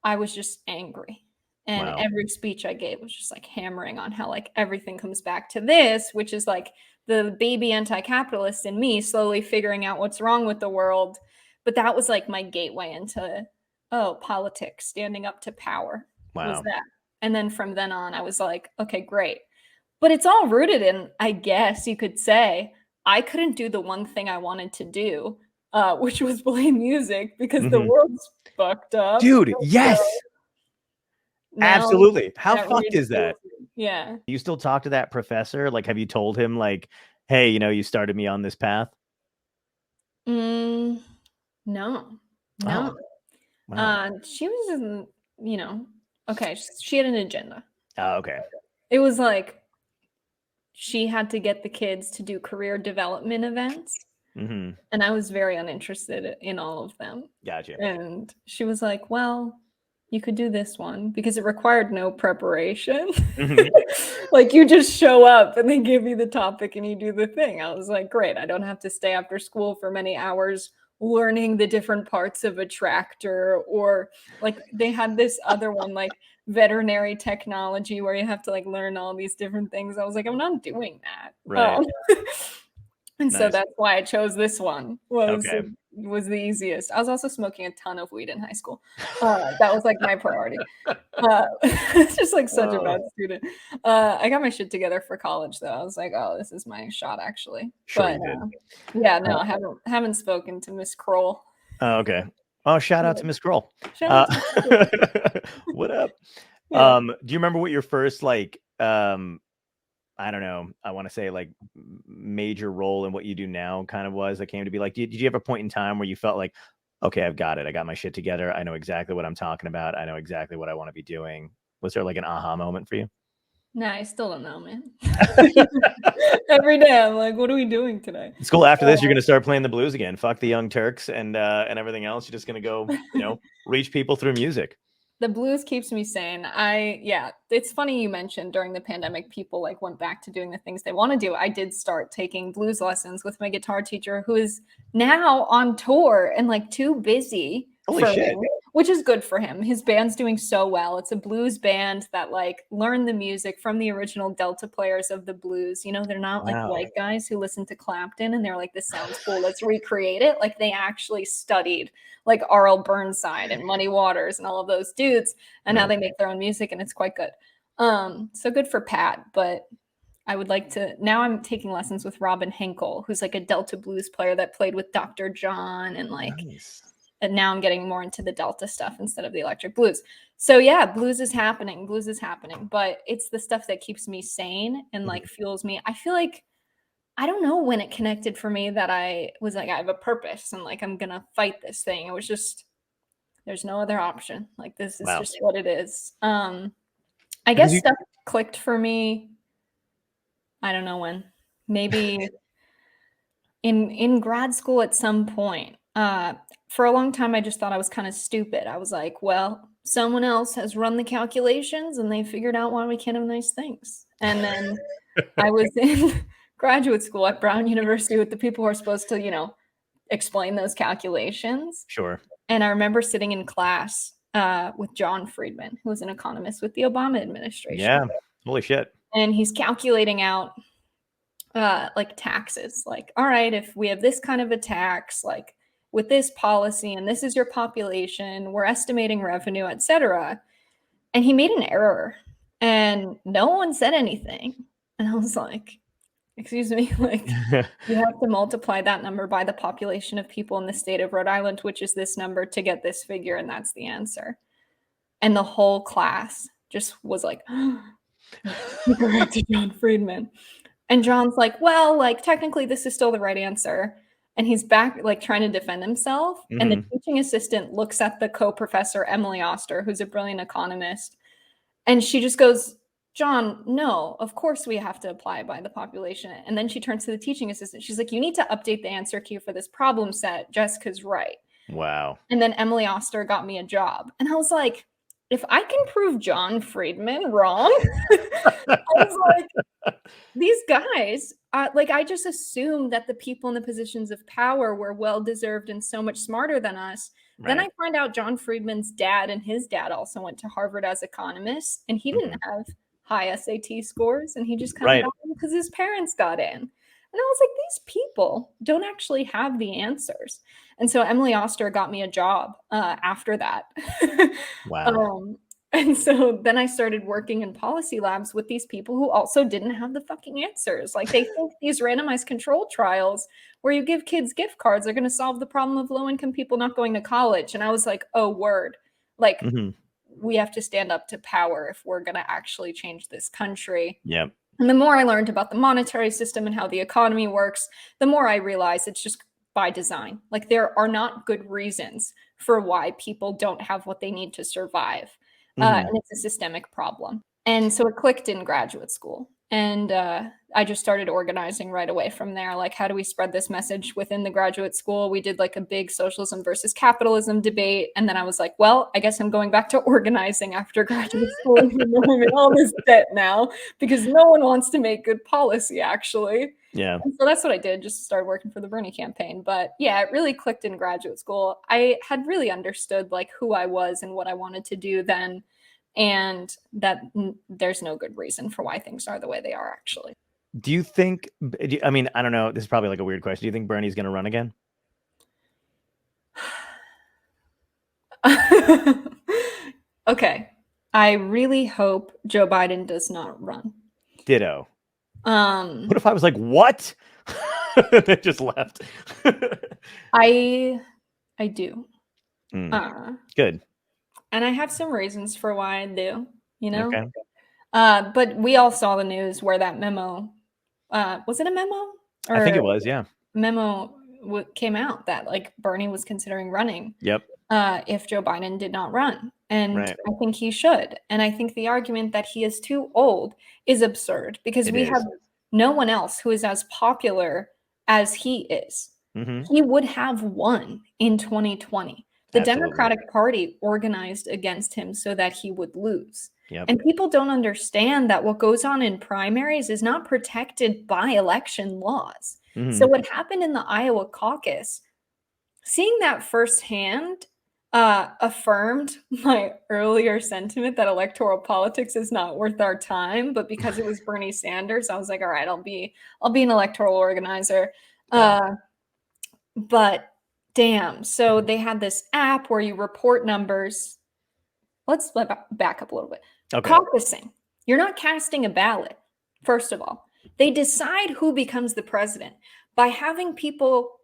I was just angry. And every speech I gave was just like hammering on how like everything comes back to this, which is like the baby anti-capitalist in me slowly figuring out what's wrong with the world. But that was like my gateway into politics, standing up to power. Was that. And then from then on, I was like, okay, great. But it's all rooted in, I guess you could say, I couldn't do the one thing I wanted to do, which was play music, because the world's fucked up. Dude, yes. Absolutely. How fucked is that? Yeah. Do you still talk to that professor? Like, have you told him like, hey, you know, you started me on this path? No. Oh. Wow. She was, you know, okay, she had an agenda. Oh, okay. It was like she had to get the kids to do career development events. And I was very uninterested in all of them. Gotcha. And she was like, well, you could do this one, because it required no preparation. Like, you just show up and they give you the topic and you do the thing. I was like, great. I don't have to stay after school for many hours learning the different parts of a tractor, or like they had this other one, like veterinary technology, where you have to like learn all these different things. I was like, I'm not doing that. Right. And so that's why I chose this one. Was the easiest. I was also smoking a ton of weed in high school. That was like my priority. Just like such a bad student. I got my shit together for college though. I was like, oh, this is my shot actually. Sure, but yeah, no, I haven't spoken to Miss Kroll. Oh, okay. Oh, shout out to Miss Kroll. What up? Yeah. Do you remember what your first like I don't know, I want to say like major role in what you do now kind of was that came to be like, did you have a point in time where you felt like, okay, I've got it. I got my shit together. I know exactly what I'm talking about. I know exactly what I want to be doing. Was there like an aha moment for you? No, I still don't know, man. Every day I'm like, what are we doing today? It's cool. After this, you're going to start playing the blues again. Fuck the Young Turks and everything else. You're just going to go, you know, reach people through music. The blues keeps me sane. It's funny you mentioned during the pandemic, people like went back to doing the things they want to do. I did start taking blues lessons with my guitar teacher, who is now on tour and like too busy Holy for shit. him, which is good for him. His band's doing so well. It's a blues band that like learned the music from the original Delta players of the blues. You know, they're not like Wow. white guys who listen to Clapton and they're like, this sounds cool, let's recreate it. Like they actually studied like Arl Burnside and Muddy Waters and all of those dudes, and now Right. they make their own music and it's quite good. So good for Pat, but I would like to, now I'm taking lessons with Robin Henkel, who's like a Delta blues player that played with Dr. John, and like, Nice. and now I'm getting more into the Delta stuff instead of the electric blues. So yeah, blues is happening, but it's the stuff that keeps me sane and like fuels me. I feel like, I don't know when it connected for me that I was like, I have a purpose and like I'm gonna fight this thing. It was just, there's no other option. Like this is Wow. just what it is. I Because guess you- stuff clicked for me. I don't know when. Maybe in grad school at some point. For a long time I just thought I was kind of stupid. I was like, well, someone else has run the calculations and they figured out why we can't have nice things. And then I was in graduate school at Brown University with the people who are supposed to, you know, explain those calculations. Sure. And I remember sitting in class with John Friedman, who was an economist with the Obama administration. Yeah. Holy shit. And he's calculating out like taxes. Like, all right, if we have this kind of a tax, like with this policy, and this is your population, we're estimating revenue, etc. And he made an error, and no one said anything. And I was like, excuse me, like you have to multiply that number by the population of people in the state of Rhode Island, which is this number, to get this figure, and that's the answer. And the whole class just was like, correct to John Friedman. And John's like, well, like technically this is still the right answer. And he's back like trying to defend himself. And the teaching assistant looks at the co-professor, Emily Oster, who's a brilliant economist. And she just goes, John, no, of course we have to apply by the population. And then she turns to the teaching assistant. She's like, you need to update the answer key for this problem set. Jessica's right. Wow. And then Emily Oster got me a job. And I was like, if I can prove John Friedman wrong, I was like, these guys, like I just assumed that the people in the positions of power were well-deserved and so much smarter than us. Right. Then I find out John Friedman's dad and his dad also went to Harvard as economists, and he didn't have high SAT scores, and he just kind of got in because his parents got in. And I was like, these people don't actually have the answers. And so Emily Oster got me a job after that. Wow. And so then I started working in policy labs with these people who also didn't have the fucking answers. Like they think these randomized control trials where you give kids gift cards are going to solve the problem of low-income people not going to college. And I was like, oh, word. Like we have to stand up to power if we're going to actually change this country. Yep. And the more I learned about the monetary system and how the economy works, the more I realized it's just by design. Like there are not good reasons for why people don't have what they need to survive. And it's a systemic problem. And so it clicked in graduate school. And I just started organizing right away from there. Like, how do we spread this message within the graduate school? We did like a big socialism versus capitalism debate. And then I was like, well, I guess I'm going back to organizing after graduate school. I'm in all this debt now because no one wants to make good policy, actually. Yeah. And so that's what I did, just started working for the Bernie campaign. But yeah, it really clicked in graduate school. I had really understood like who I was and what I wanted to do then, and that there's no good reason for why things are the way they are, actually. Do you think, I mean, I don't know, this is probably like a weird question. Do you think Bernie's going to run again? Okay. I really hope Joe Biden does not run. Ditto. What if I was like, what? They just left. I do. Good. And I have some reasons for why I do, you know? Okay. But we all saw the news where that memo, was it a memo? I think it was, yeah. Memo came out that like Bernie was considering running. Yep. If Joe Biden did not run. And Right. I think he should. And I think the argument that he is too old is absurd because we have no one else who is as popular as he is. He would have won in 2020. The Absolutely. Democratic Party organized against him so that he would lose. Yep. And people don't understand that what goes on in primaries is not protected by election laws. So what happened in the Iowa caucus, seeing that firsthand, affirmed my earlier sentiment that electoral politics is not worth our time. But because it was Bernie Sanders, I was like, all right, I'll be an electoral organizer. Wow. But damn, so they had this app where you report numbers. Let's back up a little bit. Okay. Caucusing. You're not casting a ballot, first of all. They decide who becomes the president by having people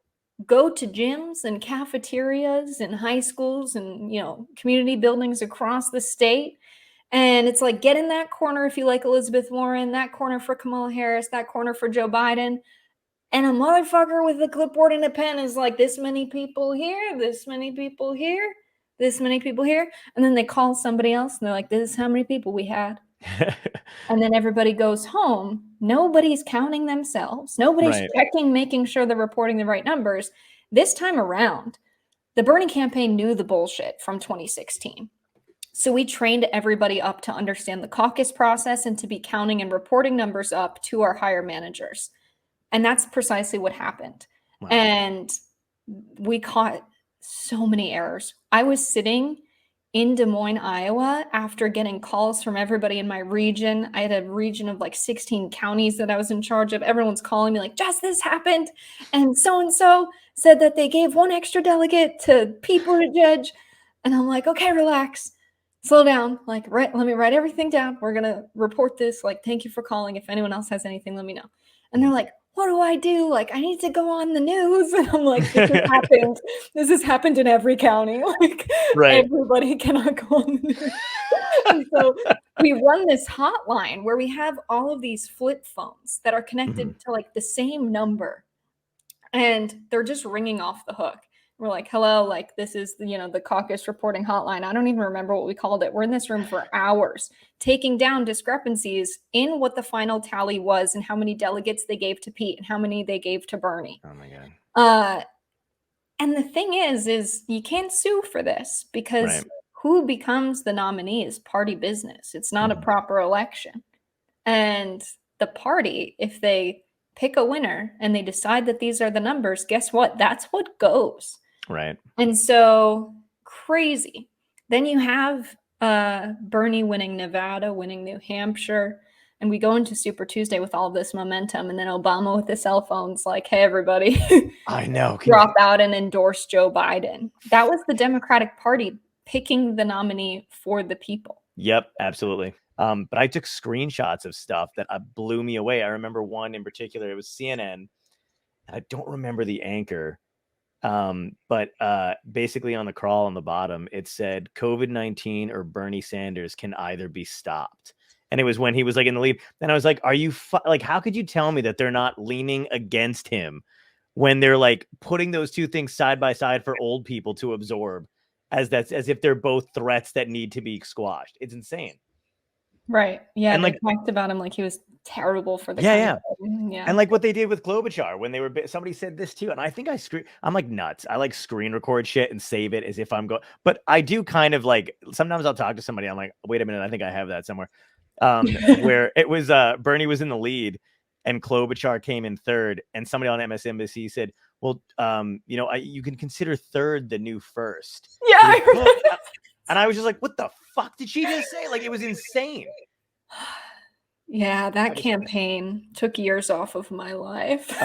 go to gyms and cafeterias and high schools and, you know, community buildings across the state. And it's like, get in that corner if you like Elizabeth Warren, that corner for Kamala Harris, that corner for Joe Biden. And a motherfucker with a clipboard and a pen is like, this many people here, this many people here, this many people here. And then they call somebody else and they're like, this is how many people we had. And then everybody goes home. Nobody's counting themselves. Nobody's Right. checking, making sure they're reporting the right numbers. This time around, the Bernie campaign knew the bullshit from 2016. So we trained everybody up to understand the caucus process and to be counting and reporting numbers up to our higher managers. And that's precisely what happened. Wow. And we caught so many errors. I was sitting in Des Moines, Iowa, after getting calls from everybody in my region. I had a region of like 16 counties that I was in charge of. Everyone's calling me like, just this happened. And so said that they gave one extra delegate to Pete Buttigieg. And I'm like, okay, relax. Slow down. Like, let me write everything down. We're going to report this. Like, thank you for calling. If anyone else has anything, let me know. And they're like, what do I do? Like, I need to go on the news. And I'm like, this has happened. This has happened in every county. Like, Right. everybody cannot go on the news. And so we run this hotline where we have all of these flip phones that are connected to like the same number. And they're just ringing off the hook. We're like, hello, like this is the, you know, the caucus reporting hotline. I don't even remember what we called it. We're in this room for hours, taking down discrepancies in what the final tally was and how many delegates they gave to Pete and how many they gave to Bernie. Oh my God. And the thing is you can't sue for this because who becomes the nominee is party business. It's not a proper election. And the party, if they pick a winner and they decide that these are the numbers, guess what? That's what goes. Right. And so crazy. Then you have Bernie winning Nevada, winning New Hampshire. And we go into Super Tuesday with all this momentum. And then Obama with the cell phones like, hey, everybody. I know. Drop out and endorse Joe Biden. That was the Democratic Party picking the nominee for the people. Yep, absolutely. But I took screenshots of stuff that blew me away. I remember one in particular. It was CNN. I don't remember the anchor. But basically on the crawl on the bottom, it said COVID-19 or Bernie Sanders can either be stopped. And it was when he was like in the lead. Then I was like, are you like, how could you tell me that they're not leaning against him when they're like putting those two things side by side for old people to absorb as if they're both threats that need to be squashed? It's insane. Right. Yeah. And they like talked about him like he was terrible for the yeah. Yeah. And like what they did with Klobuchar when they were somebody said this too, and I think I'm like nuts. I like screen record shit and save it as if I'm going. But I do kind of like sometimes I'll talk to somebody. I'm like, wait a minute, I think I have that somewhere. Where it was Bernie was in the lead and Klobuchar came in third, and somebody on MSNBC said, well, you know, you can consider third the new first. Yeah, I remember. And I was just like, what the fuck did she just say? Like, it was insane. Yeah, that campaign took years off of my life.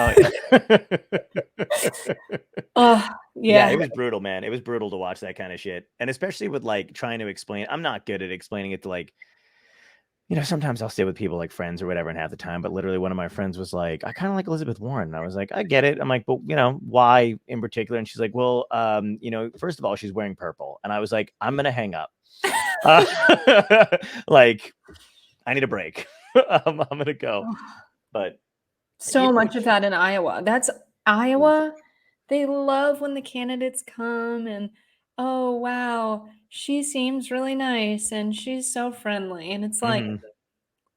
Oh yeah. Yeah, it was brutal, man. It was brutal to watch that kind of shit. And especially with like trying to explain, I'm not good at explaining it to like, you know, sometimes I'll sit with people like friends or whatever and have the time, but literally one of my friends was like, I kind of like Elizabeth Warren. And I was like, I get it. I'm like, but you know, why in particular? And she's like, well, you know, first of all, she's wearing purple. And I was like, I'm going to hang up. Like, I need a break. I'm going to go. But so much of that in Iowa. That's Iowa. They love when the candidates come and, oh, wow, she seems really nice and she's so friendly. And it's like,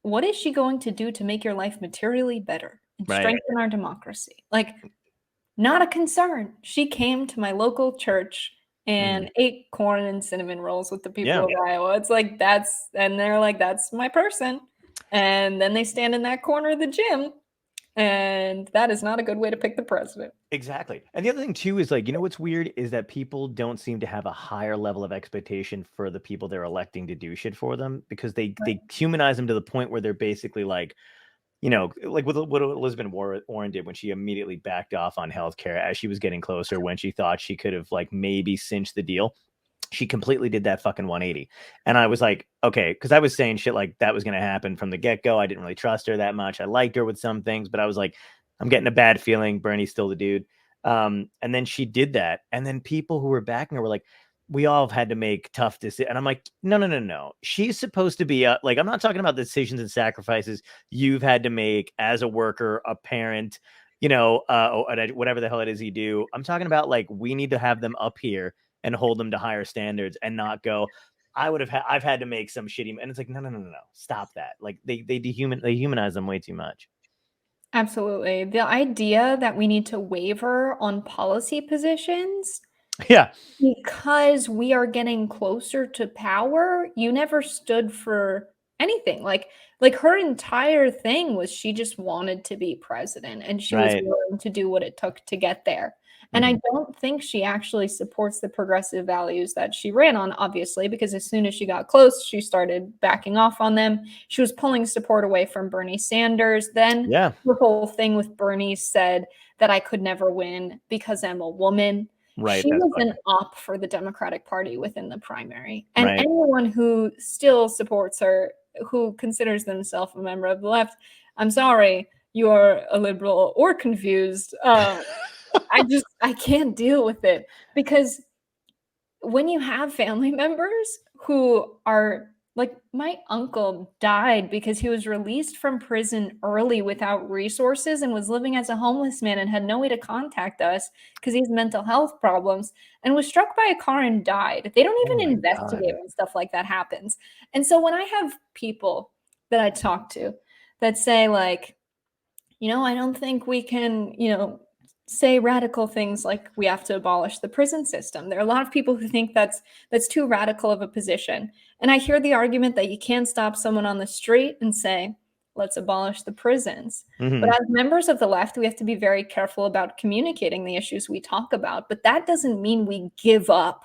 what is she going to do to make your life materially better and strengthen our democracy? Like, not a concern. She came to my local church and ate corn and cinnamon rolls with the people Yeah. of Iowa. It's like, and they're like, that's my person. And then they stand in that corner of the gym, and that is not a good way to pick the president. Exactly. And the other thing too is like, you know what's weird is that people don't seem to have a higher level of expectation for the people they're electing to do shit for them, because they humanize them to the point where they're basically like, you know, like with what Elizabeth Warren did when she immediately backed off on healthcare as she was getting closer, when she thought she could have like maybe cinched the deal. She completely did that fucking 180. And I was like, okay, because I was saying shit like that was going to happen from the get-go. I didn't really trust her that much. I liked her with some things, but I was like, I'm getting a bad feeling. Bernie's still the dude. And then she did that. And then people who were backing her were like, we all have had to make tough decisions. And I'm like, no. She's supposed to be like, I'm not talking about decisions and sacrifices you've had to make as a worker, a parent, you know, whatever the hell it is you do. I'm talking about like, we need to have them up here and hold them to higher standards and not go, I've had to make some shitty, and it's like, no, stop that. Like they humanize them way too much. Absolutely. The idea that we need to waver on policy positions Yeah. because we are getting closer to power, you never stood for anything. Like her entire thing was she just wanted to be president, and she was willing to do what it took to get there. And I don't think she actually supports the progressive values that she ran on, obviously, because as soon as she got close, she started backing off on them. She was pulling support away from Bernie Sanders. Then the whole thing with Bernie said that I could never win because I'm a woman. Right. She was an op for the Democratic Party within the primary. And anyone who still supports her, who considers themselves a member of the left, I'm sorry, you are a liberal or confused. I can't deal with it, because when you have family members who are like, my uncle died because he was released from prison early without resources and was living as a homeless man and had no way to contact us because he has mental health problems, and was struck by a car and died. They don't even investigate when stuff like that happens. And so when I have people that I talk to that say like, you know, I don't think we can, you know, say radical things like we have to abolish the prison system. There are a lot of people who think that's too radical of a position. And I hear the argument that you can't stop someone on the street and say, let's abolish the prisons. But as members of the left, we have to be very careful about communicating the issues we talk about. But that doesn't mean we give up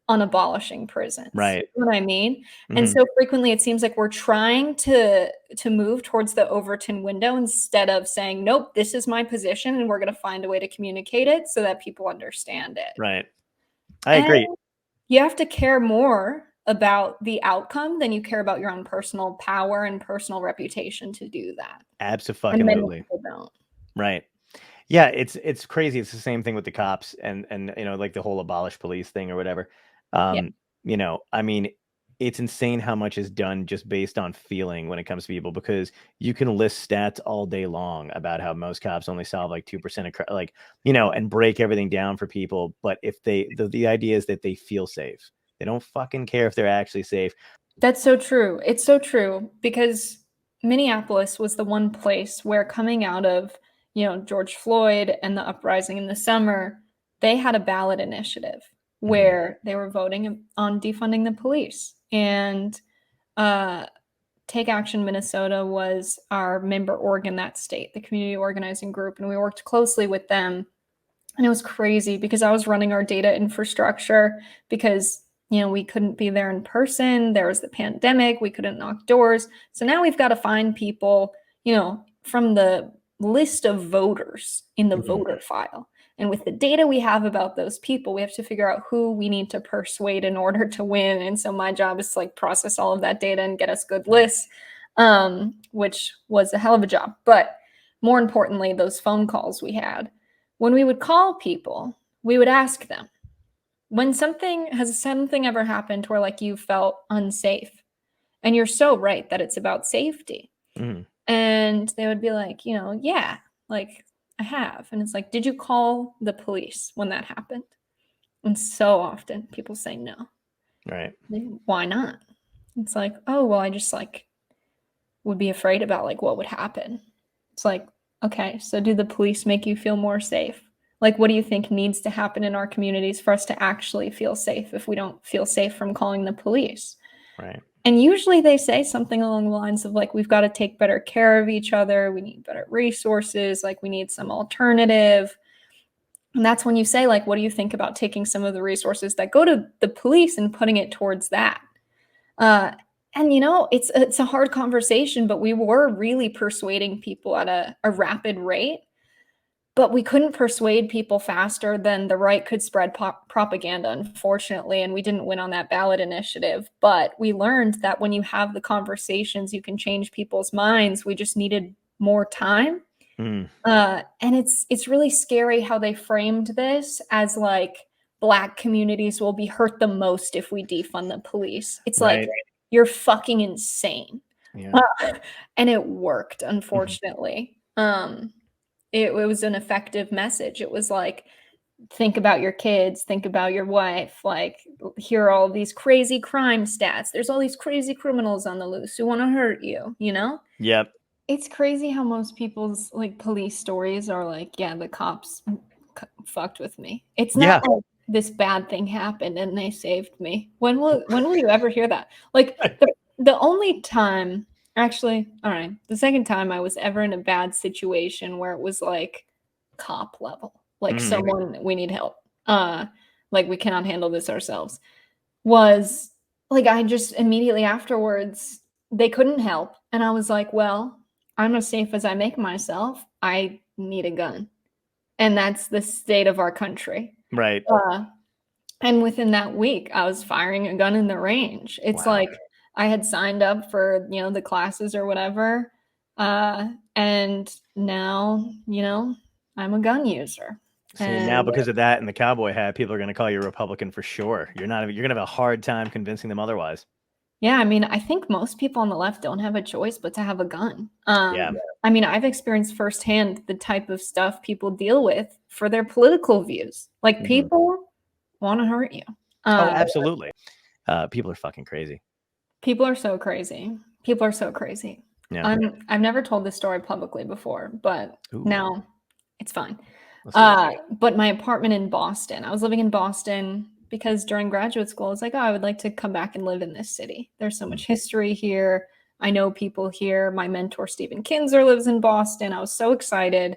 on abolishing prisons. Right. You know what I mean? And so frequently it seems like we're trying to move towards the Overton window instead of saying, nope, this is my position and we're going to find a way to communicate it so that people understand it. Right. I agree. You have to care more about the outcome than you care about your own personal power and personal reputation to do that. Absolutely. And many people don't. Right. Yeah, it's crazy. It's the same thing with the cops and you know, like the whole abolish police thing or whatever. You know, I mean, it's insane how much is done just based on feeling when it comes to people, because you can list stats all day long about how most cops only solve like 2% of like, you know, and break everything down for people. But if the idea is that they feel safe, they don't fucking care if they're actually safe. That's so true. It's so true, because Minneapolis was the one place where, coming out of, you know, George Floyd and the uprising in the summer, they had a ballot initiative where they were voting on defunding the police. And Take Action Minnesota was our member org in that state, the community organizing group, and we worked closely with them. And it was crazy because I was running our data infrastructure because, you know, we couldn't be there in person. There was the pandemic. We couldn't knock doors. So now we've got to find people, you know, from the list of voters in the voter file. And with the data we have about those people, we have to figure out who we need to persuade in order to win. And so my job is to like process all of that data and get us good lists, which was a hell of a job. But more importantly, those phone calls we had, when we would call people, we would ask them, has something ever happened where like you felt unsafe? And you're so right that it's about safety. And they would be like, you know, yeah, like I have. And it's like, did you call the police when that happened? And so often people say no. Right. Why not? It's like, oh, well, I just like would be afraid about like what would happen. It's like, okay, so do the police make you feel more safe? Like, what do you think needs to happen in our communities for us to actually feel safe if we don't feel safe from calling the police? Right. And usually they say something along the lines of like, we've got to take better care of each other. We need better resources. Like, we need some alternative. And that's when you say, like, what do you think about taking some of the resources that go to the police and putting it towards that? And it's a hard conversation, but we were really persuading people at a rapid rate. But we couldn't persuade people faster than the right could spread propaganda, unfortunately, and we didn't win on that ballot initiative. But we learned that when you have the conversations, you can change people's minds. We just needed more time. Mm. And it's really scary how they framed this as like Black communities will be hurt the most if we defund the police. It's Right. like, you're fucking insane. Yeah. And it worked, unfortunately. It was an effective message. It was like, think about your kids, think about your wife, like, here are all these crazy crime stats. There's all these crazy criminals on the loose who want to hurt you, Yep. It's crazy how most people's like police stories are like, yeah, the cops fucked with me. It's not like this bad thing happened and they saved me. When will you ever hear that? Like the only time, actually, all right, the second time I was ever in a bad situation where it was like cop level, like someone, we need help, like we cannot handle this ourselves, was like, I just immediately afterwards, they couldn't help, and I was like, well, I'm as safe as I make myself. I need a gun. And that's the state of our country. Right. And within that week, I was firing a gun in the range. It's like I had signed up for, the classes or whatever. And now, I'm a gun user. See, now because of that and the cowboy hat, people are going to call you a Republican for sure. You're going to have a hard time convincing them otherwise. Yeah, I mean, I think most people on the left don't have a choice but to have a gun. Yeah. I mean, I've experienced firsthand the type of stuff people deal with for their political views. Like, people want to hurt you. Oh, absolutely. People are fucking crazy. People are so crazy. People are so crazy. Yeah. I've never told this story publicly before, but now it's fine. But my apartment in Boston, I was living in Boston because during graduate school, I was like, oh, I would like to come back and live in this city. There's so much history here. I know people here. My mentor, Stephen Kinzer, lives in Boston. I was so excited.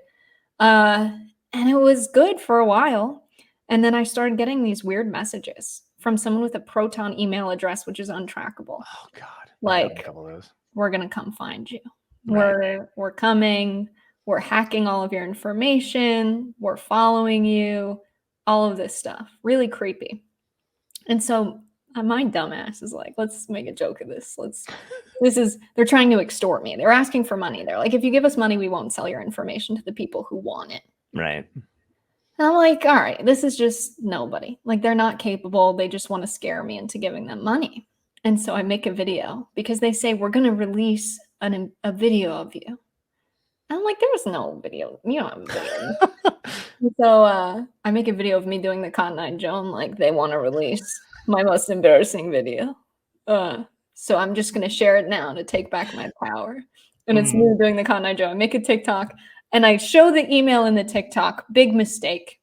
And it was good for a while. And then I started getting these weird messages from someone with a Proton email address, which is untrackable. Oh, God. Like, a couple of those. We're going to come find you. Right. We're coming. We're hacking all of your information. We're following you. All of this stuff. Really creepy. And so my dumbass is like, let's make a joke of this. They're trying to extort me. They're asking for money. They're like, if you give us money, we won't sell your information to the people who want it. Right. And I'm like, all right, this is just nobody. Like, they're not capable. They just want to scare me into giving them money. And so I make a video because they say, we're going to release a video of you. And I'm like, there's no video. You don't have a video. So I make a video of me doing the Cotton Eye Joe. Like, they want to release my most embarrassing video. So I'm just going to share it now to take back my power. And it's me doing the Cotton Eye Joe. I make a TikTok and I show the email in the TikTok. Big mistake.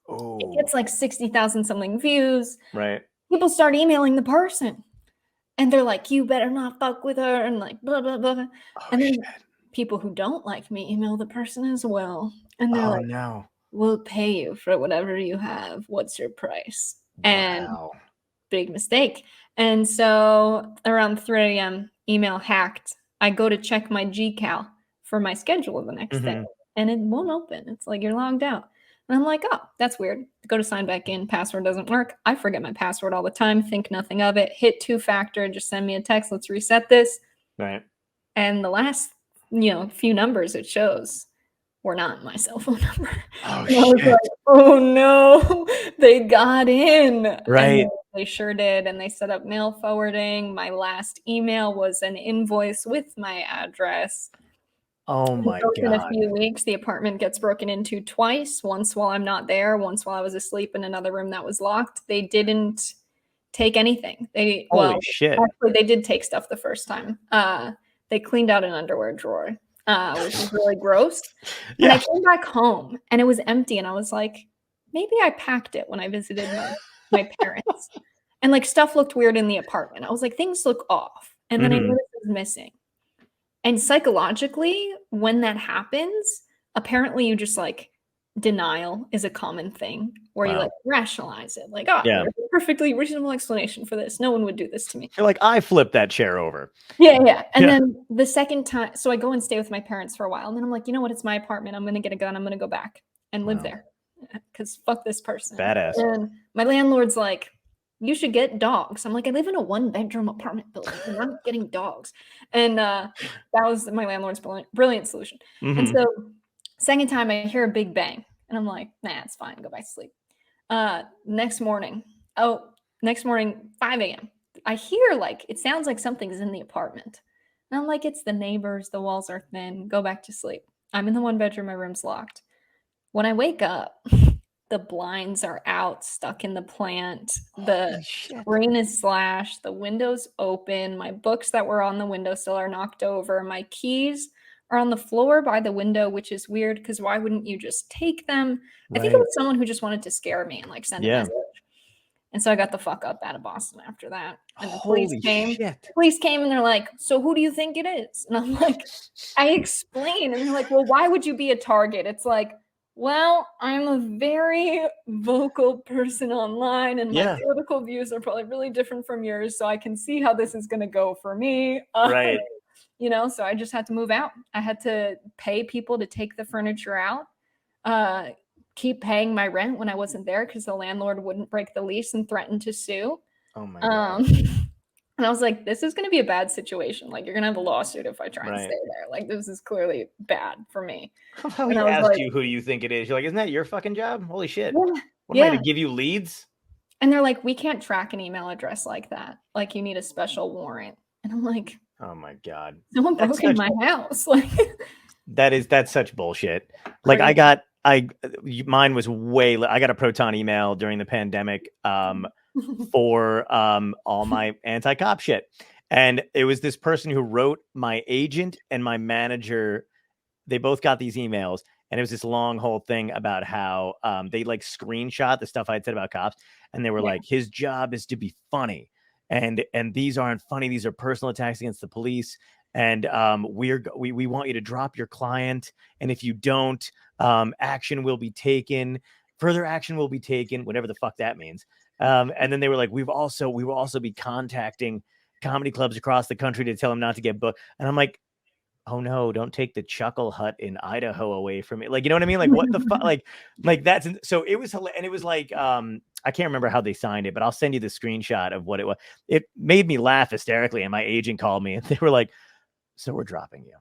Oh. It gets like 60,000 something views. Right. People start emailing the person. And they're like, you better not fuck with her. And like, blah, blah, blah. Oh, and then people who don't like me email the person as well. And they're like, no. We'll pay you for whatever you have. What's your price? And big mistake. And so around 3 a.m., email hacked. I go to check my GCal for my schedule the next day. And it won't open. It's like, you're logged out. And I'm like, oh, that's weird. Go to sign back in. Password doesn't work. I forget my password all the time. Think nothing of it. Hit 2-factor. Just send me a text. Let's reset this. Right. And the last, few numbers it shows were not my cell phone number. Oh, shit. I was like, oh no, they got in. Right. And they sure did. And they set up mail forwarding. My last email was an invoice with my address. Oh my God. In a few weeks, the apartment gets broken into twice. Once while I'm not there, once while I was asleep in another room that was locked. They didn't take anything. Holy shit. Actually, they did take stuff the first time. They cleaned out an underwear drawer. which was really gross. And I came back home and it was empty. And I was like, maybe I packed it when I visited my parents. And like stuff looked weird in the apartment. I was like, things look off. And then I noticed it was missing. And psychologically, when that happens, apparently you just like denial is a common thing where you like rationalize it. Like, oh, there's a perfectly reasonable explanation for this. No one would do this to me. You're like, I flipped that chair over. Yeah. And then the second time, so I go and stay with my parents for a while. And then I'm like, you know what? It's my apartment. I'm going to get a gun. I'm going to go back and live there because fuck this person. Badass. And my landlord's like, you should get dogs. I'm like, I live in a 1-bedroom apartment building. I'm not getting dogs. And that was my landlord's brilliant solution. And so second time I hear a big bang and I'm like, nah, it's fine. Go back to sleep. Next morning, 5 a.m. I hear like, it sounds like something's in the apartment. And I'm like, it's the neighbors. The walls are thin. Go back to sleep. I'm in the 1-bedroom. My room's locked. When I wake up, the blinds are out, stuck in the plant. The screen is slashed. The window's open. My books that were on the windowsill are knocked over. My keys are on the floor by the window, which is weird because why wouldn't you just take them? I think it was someone who just wanted to scare me and like send a message. And so I got the fuck up out of Boston after that. And the police came. Police came and they're like, so who do you think it is? And I'm like, I explain. And they're like, well, why would you be a target? It's like, well, I'm a very vocal person online and my political views are probably really different from yours. So I can see how this is going to go for me. Right. You know, so I just had to move out. I had to pay people to take the furniture out, keep paying my rent when I wasn't there because the landlord wouldn't break the lease and threatened to sue. Oh my God. And I was like, this is going to be a bad situation. Like, you're going to have a lawsuit if I try and stay there. Like, this is clearly bad for me. How he asked you who you think it is. You're like, isn't that your fucking job? Holy shit. What am I to give you leads? And they're like, we can't track an email address like that. Like, you need a special warrant. And I'm like, oh my God. Someone broke in my house. Like, that's such bullshit. Like, mine was I got a Proton email during the pandemic for all my anti-cop shit. And it was this person who wrote my agent and my manager. They both got these emails. And it was this long whole thing about how they like screenshot the stuff I had said about cops. And they were like, his job is to be funny. And these aren't funny. These are personal attacks against the police. And we want you to drop your client. And if you don't, action will be taken. Further action will be taken, whatever the fuck that means. And then they were like, we will also be contacting comedy clubs across the country to tell them not to get booked. And I'm like, oh no, don't take the Chuckle Hut in Idaho away from me. Like, you know what I mean? Like, what the fuck? Like that's, so it was, and it was like, I can't remember how they signed it, but I'll send you the screenshot of what it was. It made me laugh hysterically. And my agent called me and they were like, so we're dropping you.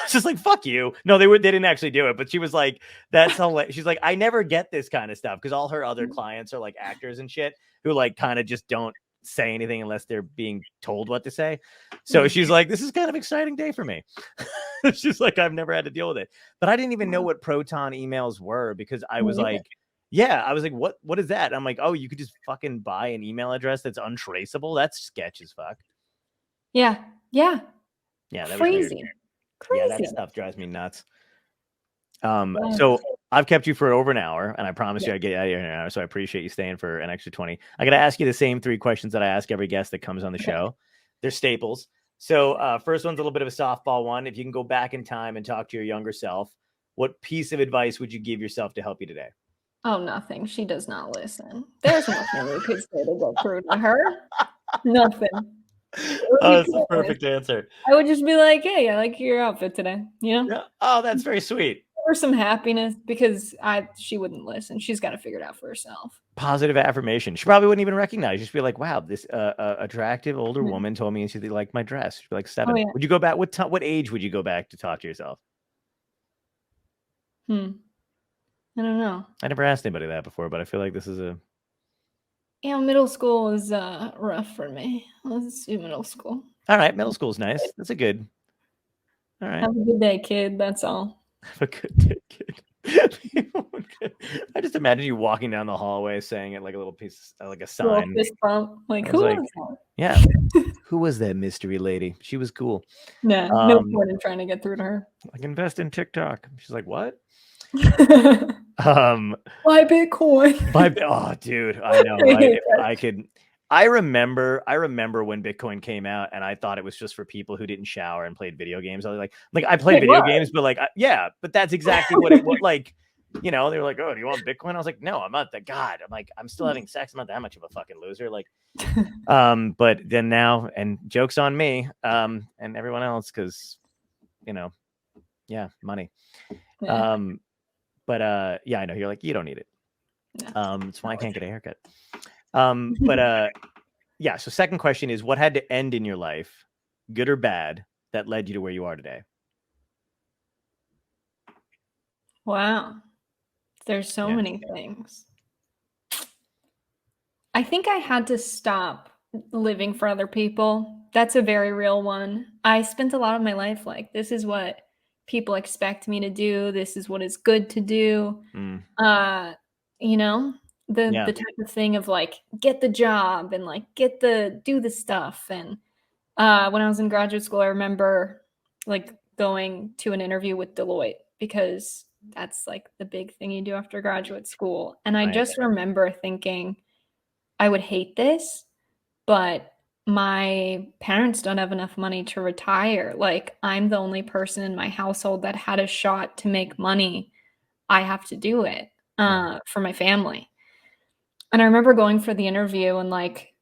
Just like, fuck you. No, they didn't actually do it, but she was like, that's hilarious. She's like, I never get this kind of stuff. Cause all her other clients are like actors and shit who like kind of just don't say anything unless they're being told what to say. So she's like, this is kind of exciting day for me. She's like, I've never had to deal with it, but I didn't even know what Proton emails were because I was like, I was like, what is that? I'm like, oh, you could just fucking buy an email address that's untraceable. That's sketch as fuck. Yeah. That crazy. Yeah, that stuff drives me nuts. So I've kept you for over an hour, and I promise you I'd get out of here in an hour, so I appreciate you staying for an extra 20. I got to ask you the same 3 questions that I ask every guest that comes on the show. They're staples. So first one's a little bit of a softball one. If you can go back in time and talk to your younger self, what piece of advice would you give yourself to help you today? Oh, nothing. She does not listen. There's nothing you could say to go through to her. Nothing. Oh, that's the perfect answer. I would just be like, hey, I like your outfit today. You know? Yeah. Oh, that's very sweet. Or some happiness because she wouldn't listen. She's got to figure it out for herself. Positive affirmation. She probably wouldn't even recognize. Just be like, wow, this attractive older woman told me she liked my dress. She'd be like 7. Would you go back? What age would you go back to talk to yourself? I don't know. I never asked anybody that before, but I feel like this is middle school is rough for me. Let's do middle school. All right, middle school's nice. That's a good. All right. Have a good day, kid. That's all. Have a good day, kid. I just imagine you walking down the hallway saying it like a little piece, like a Little sign. fist bump. Like, I was who like, is that? yeah, who was that mystery lady? She was cool. Yeah, no point in trying to get through to her. Like, invest in TikTok. She's like, what? Buy Bitcoin. Oh, dude, I know, right? If I could. I remember when Bitcoin came out, and I thought it was just for people who didn't shower and played video games. I was like I played video games, but like, yeah, but that's exactly what it was. Like, you know, they were like, "Oh, do you want Bitcoin?" I was like, "No, I'm not that god." I'm like, I'm still having sex. I'm not that much of a fucking loser. Like, but then now, and joke's on me, and everyone else, because, you know, yeah, money. Yeah. But yeah, I know you're like, you don't need it. No. That's why I can't get a haircut. But yeah. So second question is, what had to end in your life, good or bad, that led you to where you are today? Wow. There's so many things. I think I had to stop living for other people. That's a very real one. I spent a lot of my life like, this is what people expect me to do. This is what is good to do. You know, the type of thing of like, get the job and like do the stuff. And when I was in graduate school, I remember like going to an interview with Deloitte, because that's like the big thing you do after graduate school. And I just remember thinking, I would hate this, but my parents don't have enough money to retire. Like, I'm the only person in my household that had a shot to make money. I have to do it for my family. And I remember going for the interview, and like,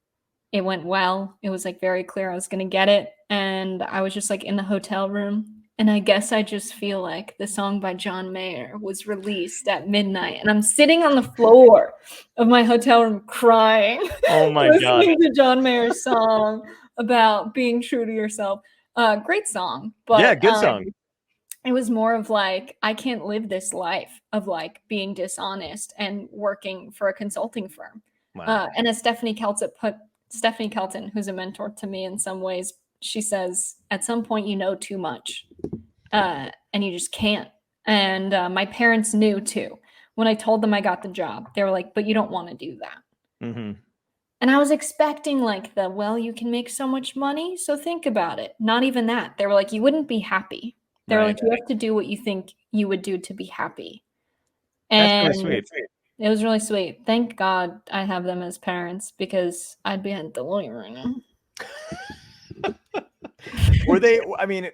it went well. It was like very clear I was going to get it. And I was just like in the hotel room. And I guess I just feel like the song by John Mayer was released at midnight. And I'm sitting on the floor of my hotel room crying. Oh my God. Listening to John Mayer's song about being true to yourself. Great song. But yeah, good song. It was more of like, I can't live this life of like being dishonest and working for a consulting firm. Wow. And as Stephanie Kelton, who's a mentor to me in some ways, she says, at some point, you know too much and you just can't. And my parents knew too. When I told them I got the job, they were like, but you don't want to do that. Mm-hmm. And I was expecting like well, you can make so much money, so think about it. Not even that. They were like, you wouldn't be happy. They were like, you have to do what you think you would do to be happy. And that's really sweet. It was really sweet. Thank God I have them as parents, because I'd be at Deloitte right now. Were they, I mean,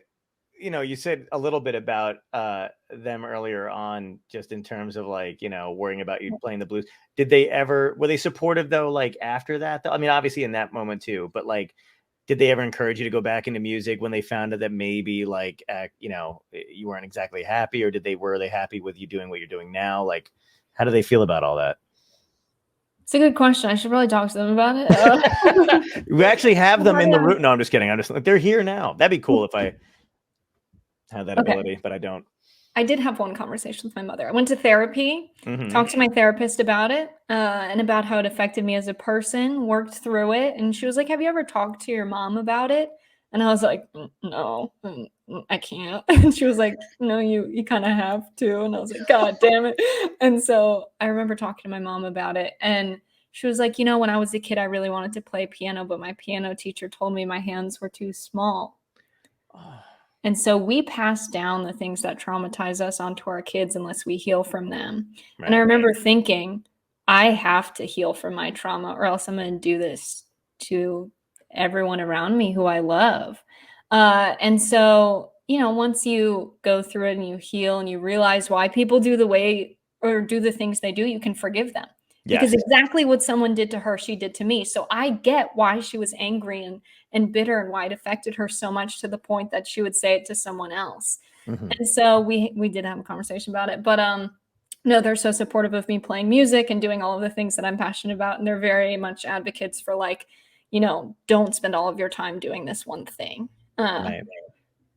you know, you said a little bit about them earlier on, just in terms of like, you know, worrying about you playing the blues. Were they supportive though, like after that though? I mean, obviously in that moment too, but like, did they ever encourage you to go back into music when they found out that maybe like, you know, you weren't exactly happy, or were they happy with you doing what you're doing now? Like, how do they feel about all that? It's a good question. I should probably talk to them about it. We actually have them in the room. No, I'm just kidding. I'm just like, they're here now. That'd be cool if I had that ability, but I don't. I did have one conversation with my mother. I went to therapy, talked to my therapist about it, and about how it affected me as a person, worked through it. And she was like, have you ever talked to your mom about it? And I was like, no, I can't. And she was like, no, you kind of have to. And I was like, God damn it. And so I remember talking to my mom about it. And she was like, you know, when I was a kid, I really wanted to play piano, but my piano teacher told me my hands were too small. And so we pass down the things that traumatize us onto our kids unless we heal from them. Right. And I remember thinking, I have to heal from my trauma, or else I'm going to do this to everyone around me who I love. And so, you know, once you go through it and you heal and you realize why people do the things they do, you can forgive them. Yes. Because exactly what someone did to her, she did to me. So I get why she was angry and bitter, and why it affected her so much to the point that she would say it to someone else. Mm-hmm. And so we did have a conversation about it. But no, they're so supportive of me playing music and doing all of the things that I'm passionate about. And they're very much advocates for, like, you know, don't spend all of your time doing this one thing. Right.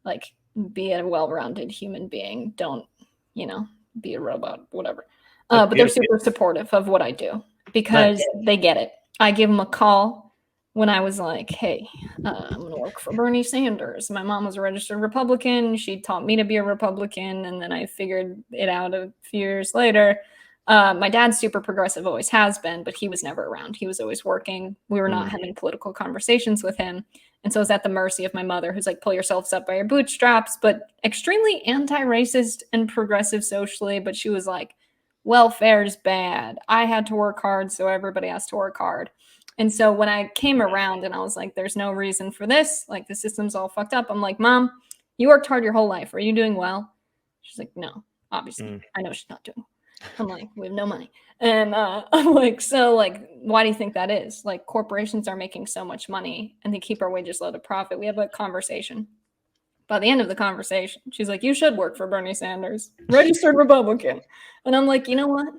Like, be a well-rounded human being. Don't, you know, be a robot, whatever. But they're super supportive of what I do, because they get it. I give them a call when I was like, hey, I'm going to work for Bernie Sanders. My mom was a registered Republican. She taught me to be a Republican. And then I figured it out a few years later. My dad's super progressive, always has been, but he was never around. He was always working. We were not having political conversations with him. And so I was at the mercy of my mother, who's like, pull yourselves up by your bootstraps, but extremely anti-racist and progressive socially. But she was like, welfare's bad. I had to work hard, so everybody has to work hard. And so when I came around and I was like, there's no reason for this, like the system's all fucked up. I'm like, Mom, you worked hard your whole life. Are you doing well? She's like, no, obviously. I know she's not doing well. I'm like, we have no money. And I'm like, so like, why do you think that is? Like corporations are making so much money and they keep our wages low to profit. We have a conversation. By the end of the conversation, she's like, you should work for Bernie Sanders, registered Republican. And I'm like, you know what?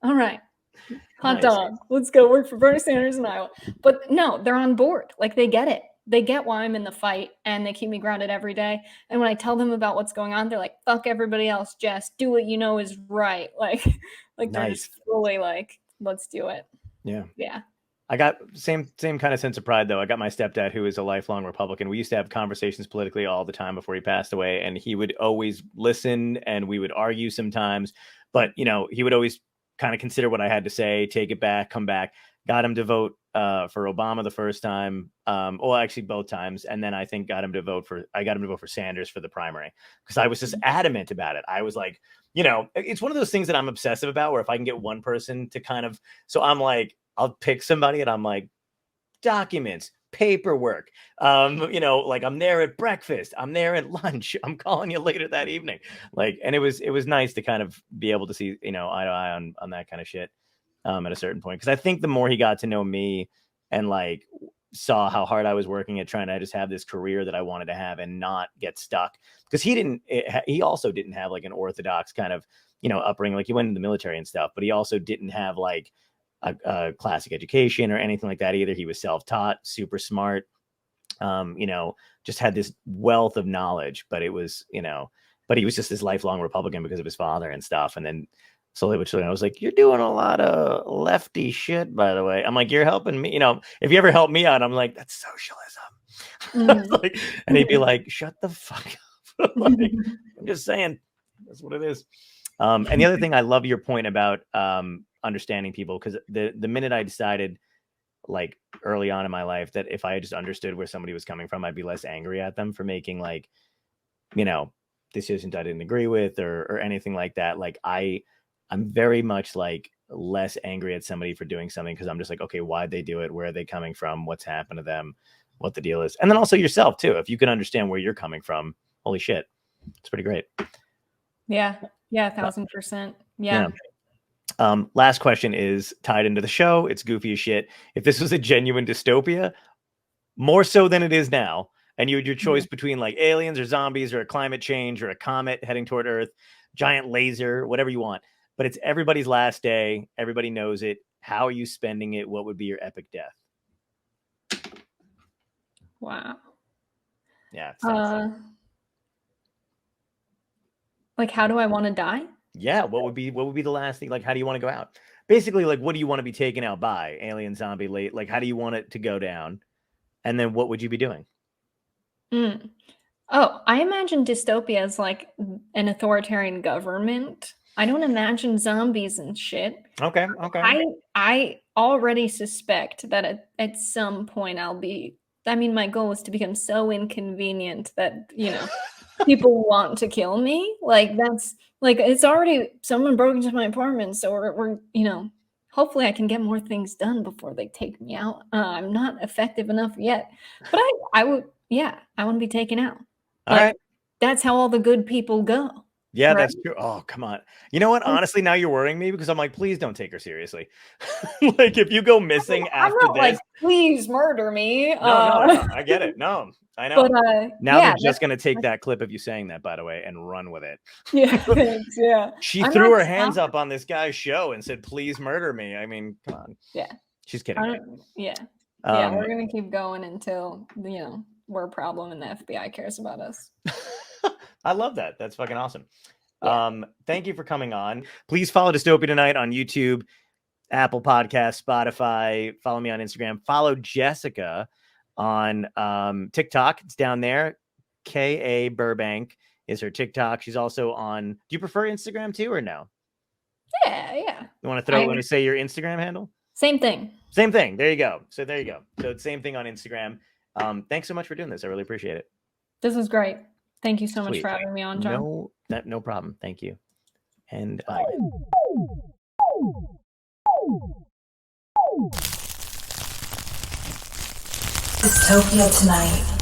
All right. Hot dog. Let's go work for Bernie Sanders in Iowa. But no, they're on board. Like they get it. They get why I'm in the fight and they keep me grounded every day. And when I tell them about what's going on, they're like, fuck everybody else, Jess. Do what you know is right. Like they're just fully like, let's do it. Yeah. Yeah. I got same kind of sense of pride, though. I got my stepdad, who is a lifelong Republican. We used to have conversations politically all the time before he passed away, and he would always listen and we would argue sometimes. But, you know, he would always kind of consider what I had to say, take it back, come back. Got him to vote for Obama the first time. Well, actually both times. And then I think I got him to vote for Sanders for the primary because I was just adamant about it. I was like, you know, it's one of those things that I'm obsessive about where if I can get one person to kind of, so I'm like, I'll pick somebody and I'm like, documents, paperwork, you know, like I'm there at breakfast, I'm there at lunch, I'm calling you later that evening. Like, and it was nice to kind of be able to see, you know, eye to eye on that kind of shit at a certain point. Cause I think the more he got to know me and like saw how hard I was working at trying to just have this career that I wanted to have and not get stuck. Cause he also didn't have like an orthodox kind of, you know, upbringing. Like he went into the military and stuff, but he also didn't have like a classic education or anything like that either. He was self-taught, super smart, you know, just had this wealth of knowledge, but it was, you know, but he was just this lifelong Republican because of his father and stuff. And then slowly but surely, I was like, you're doing a lot of lefty shit, by the way. I'm like, you're helping me. You know, if you ever help me out, I'm like, that's socialism. Like, and he'd be like, shut the fuck up. Like, I'm just saying, that's what it is. And the other thing, I love your point about understanding people, because the minute I decided, like early on in my life, that if I had just understood where somebody was coming from, I'd be less angry at them for making like, you know, decisions I didn't agree with or anything like that. Like I'm very much like less angry at somebody for doing something because I'm just like, okay, why'd they do it? Where are they coming from? What's happened to them? What the deal is? And then also yourself too. If you can understand where you're coming from, holy shit, it's pretty great. Yeah. Yeah. 1,000%. Yeah. Last question is tied into the show. It's goofy as shit. If this was a genuine dystopia, more so than it is now, and you had your choice between like aliens or zombies or a climate change or a comet heading toward Earth, giant laser, whatever you want, but it's everybody's last day. Everybody knows it. How are you spending it? What would be your epic death? Wow. Yeah. Like, how do I want to die? Yeah. What would be the last thing? Like, how do you want to go out? Basically, like, what do you want to be taken out by? Alien, zombie, late? Like, how do you want it to go down? And then what would you be doing? Oh, I imagine dystopia as like an authoritarian government. I don't imagine zombies and shit. Okay. I already suspect that at some point my goal is to become so inconvenient that, you know, people want to kill me. Like that's like it's already someone broke into my apartment, so we're you know, hopefully I can get more things done before they take me out. I'm not effective enough yet, but I would I want to be taken out. All right. That's how all the good people go. Yeah, right? That's true. Oh, come on. You know what? Honestly, now you're worrying me because I'm like, please don't take her seriously. Like, if you go missing after I'm not this, like, please murder me. No, I get it. No, I know. But, now they're just going to take that clip of you saying that, by the way, and run with it. Yeah, thanks. Yeah. She threw her hands up on this guy's show and said, please murder me. I mean, come on. Yeah. She's kidding. Right? Yeah. Yeah, we're going to keep going until, you know, we're a problem and the FBI cares about us. I love that. That's fucking awesome. Yeah. Thank you for coming on. Please follow Dystopia Tonight on YouTube, Apple Podcasts, Spotify. Follow me on Instagram. Follow Jessica on TikTok. It's down there. K.A. Burbank is her TikTok. She's also on. Do you prefer Instagram too or no? Yeah. You want to say your Instagram handle? Same thing. Same thing. There you go. So there you go. So it's same thing on Instagram. Thanks so much for doing this. I really appreciate it. This was great. Thank you so much Sweet. for having me on, John. No problem. Thank you. And Dystopia tonight.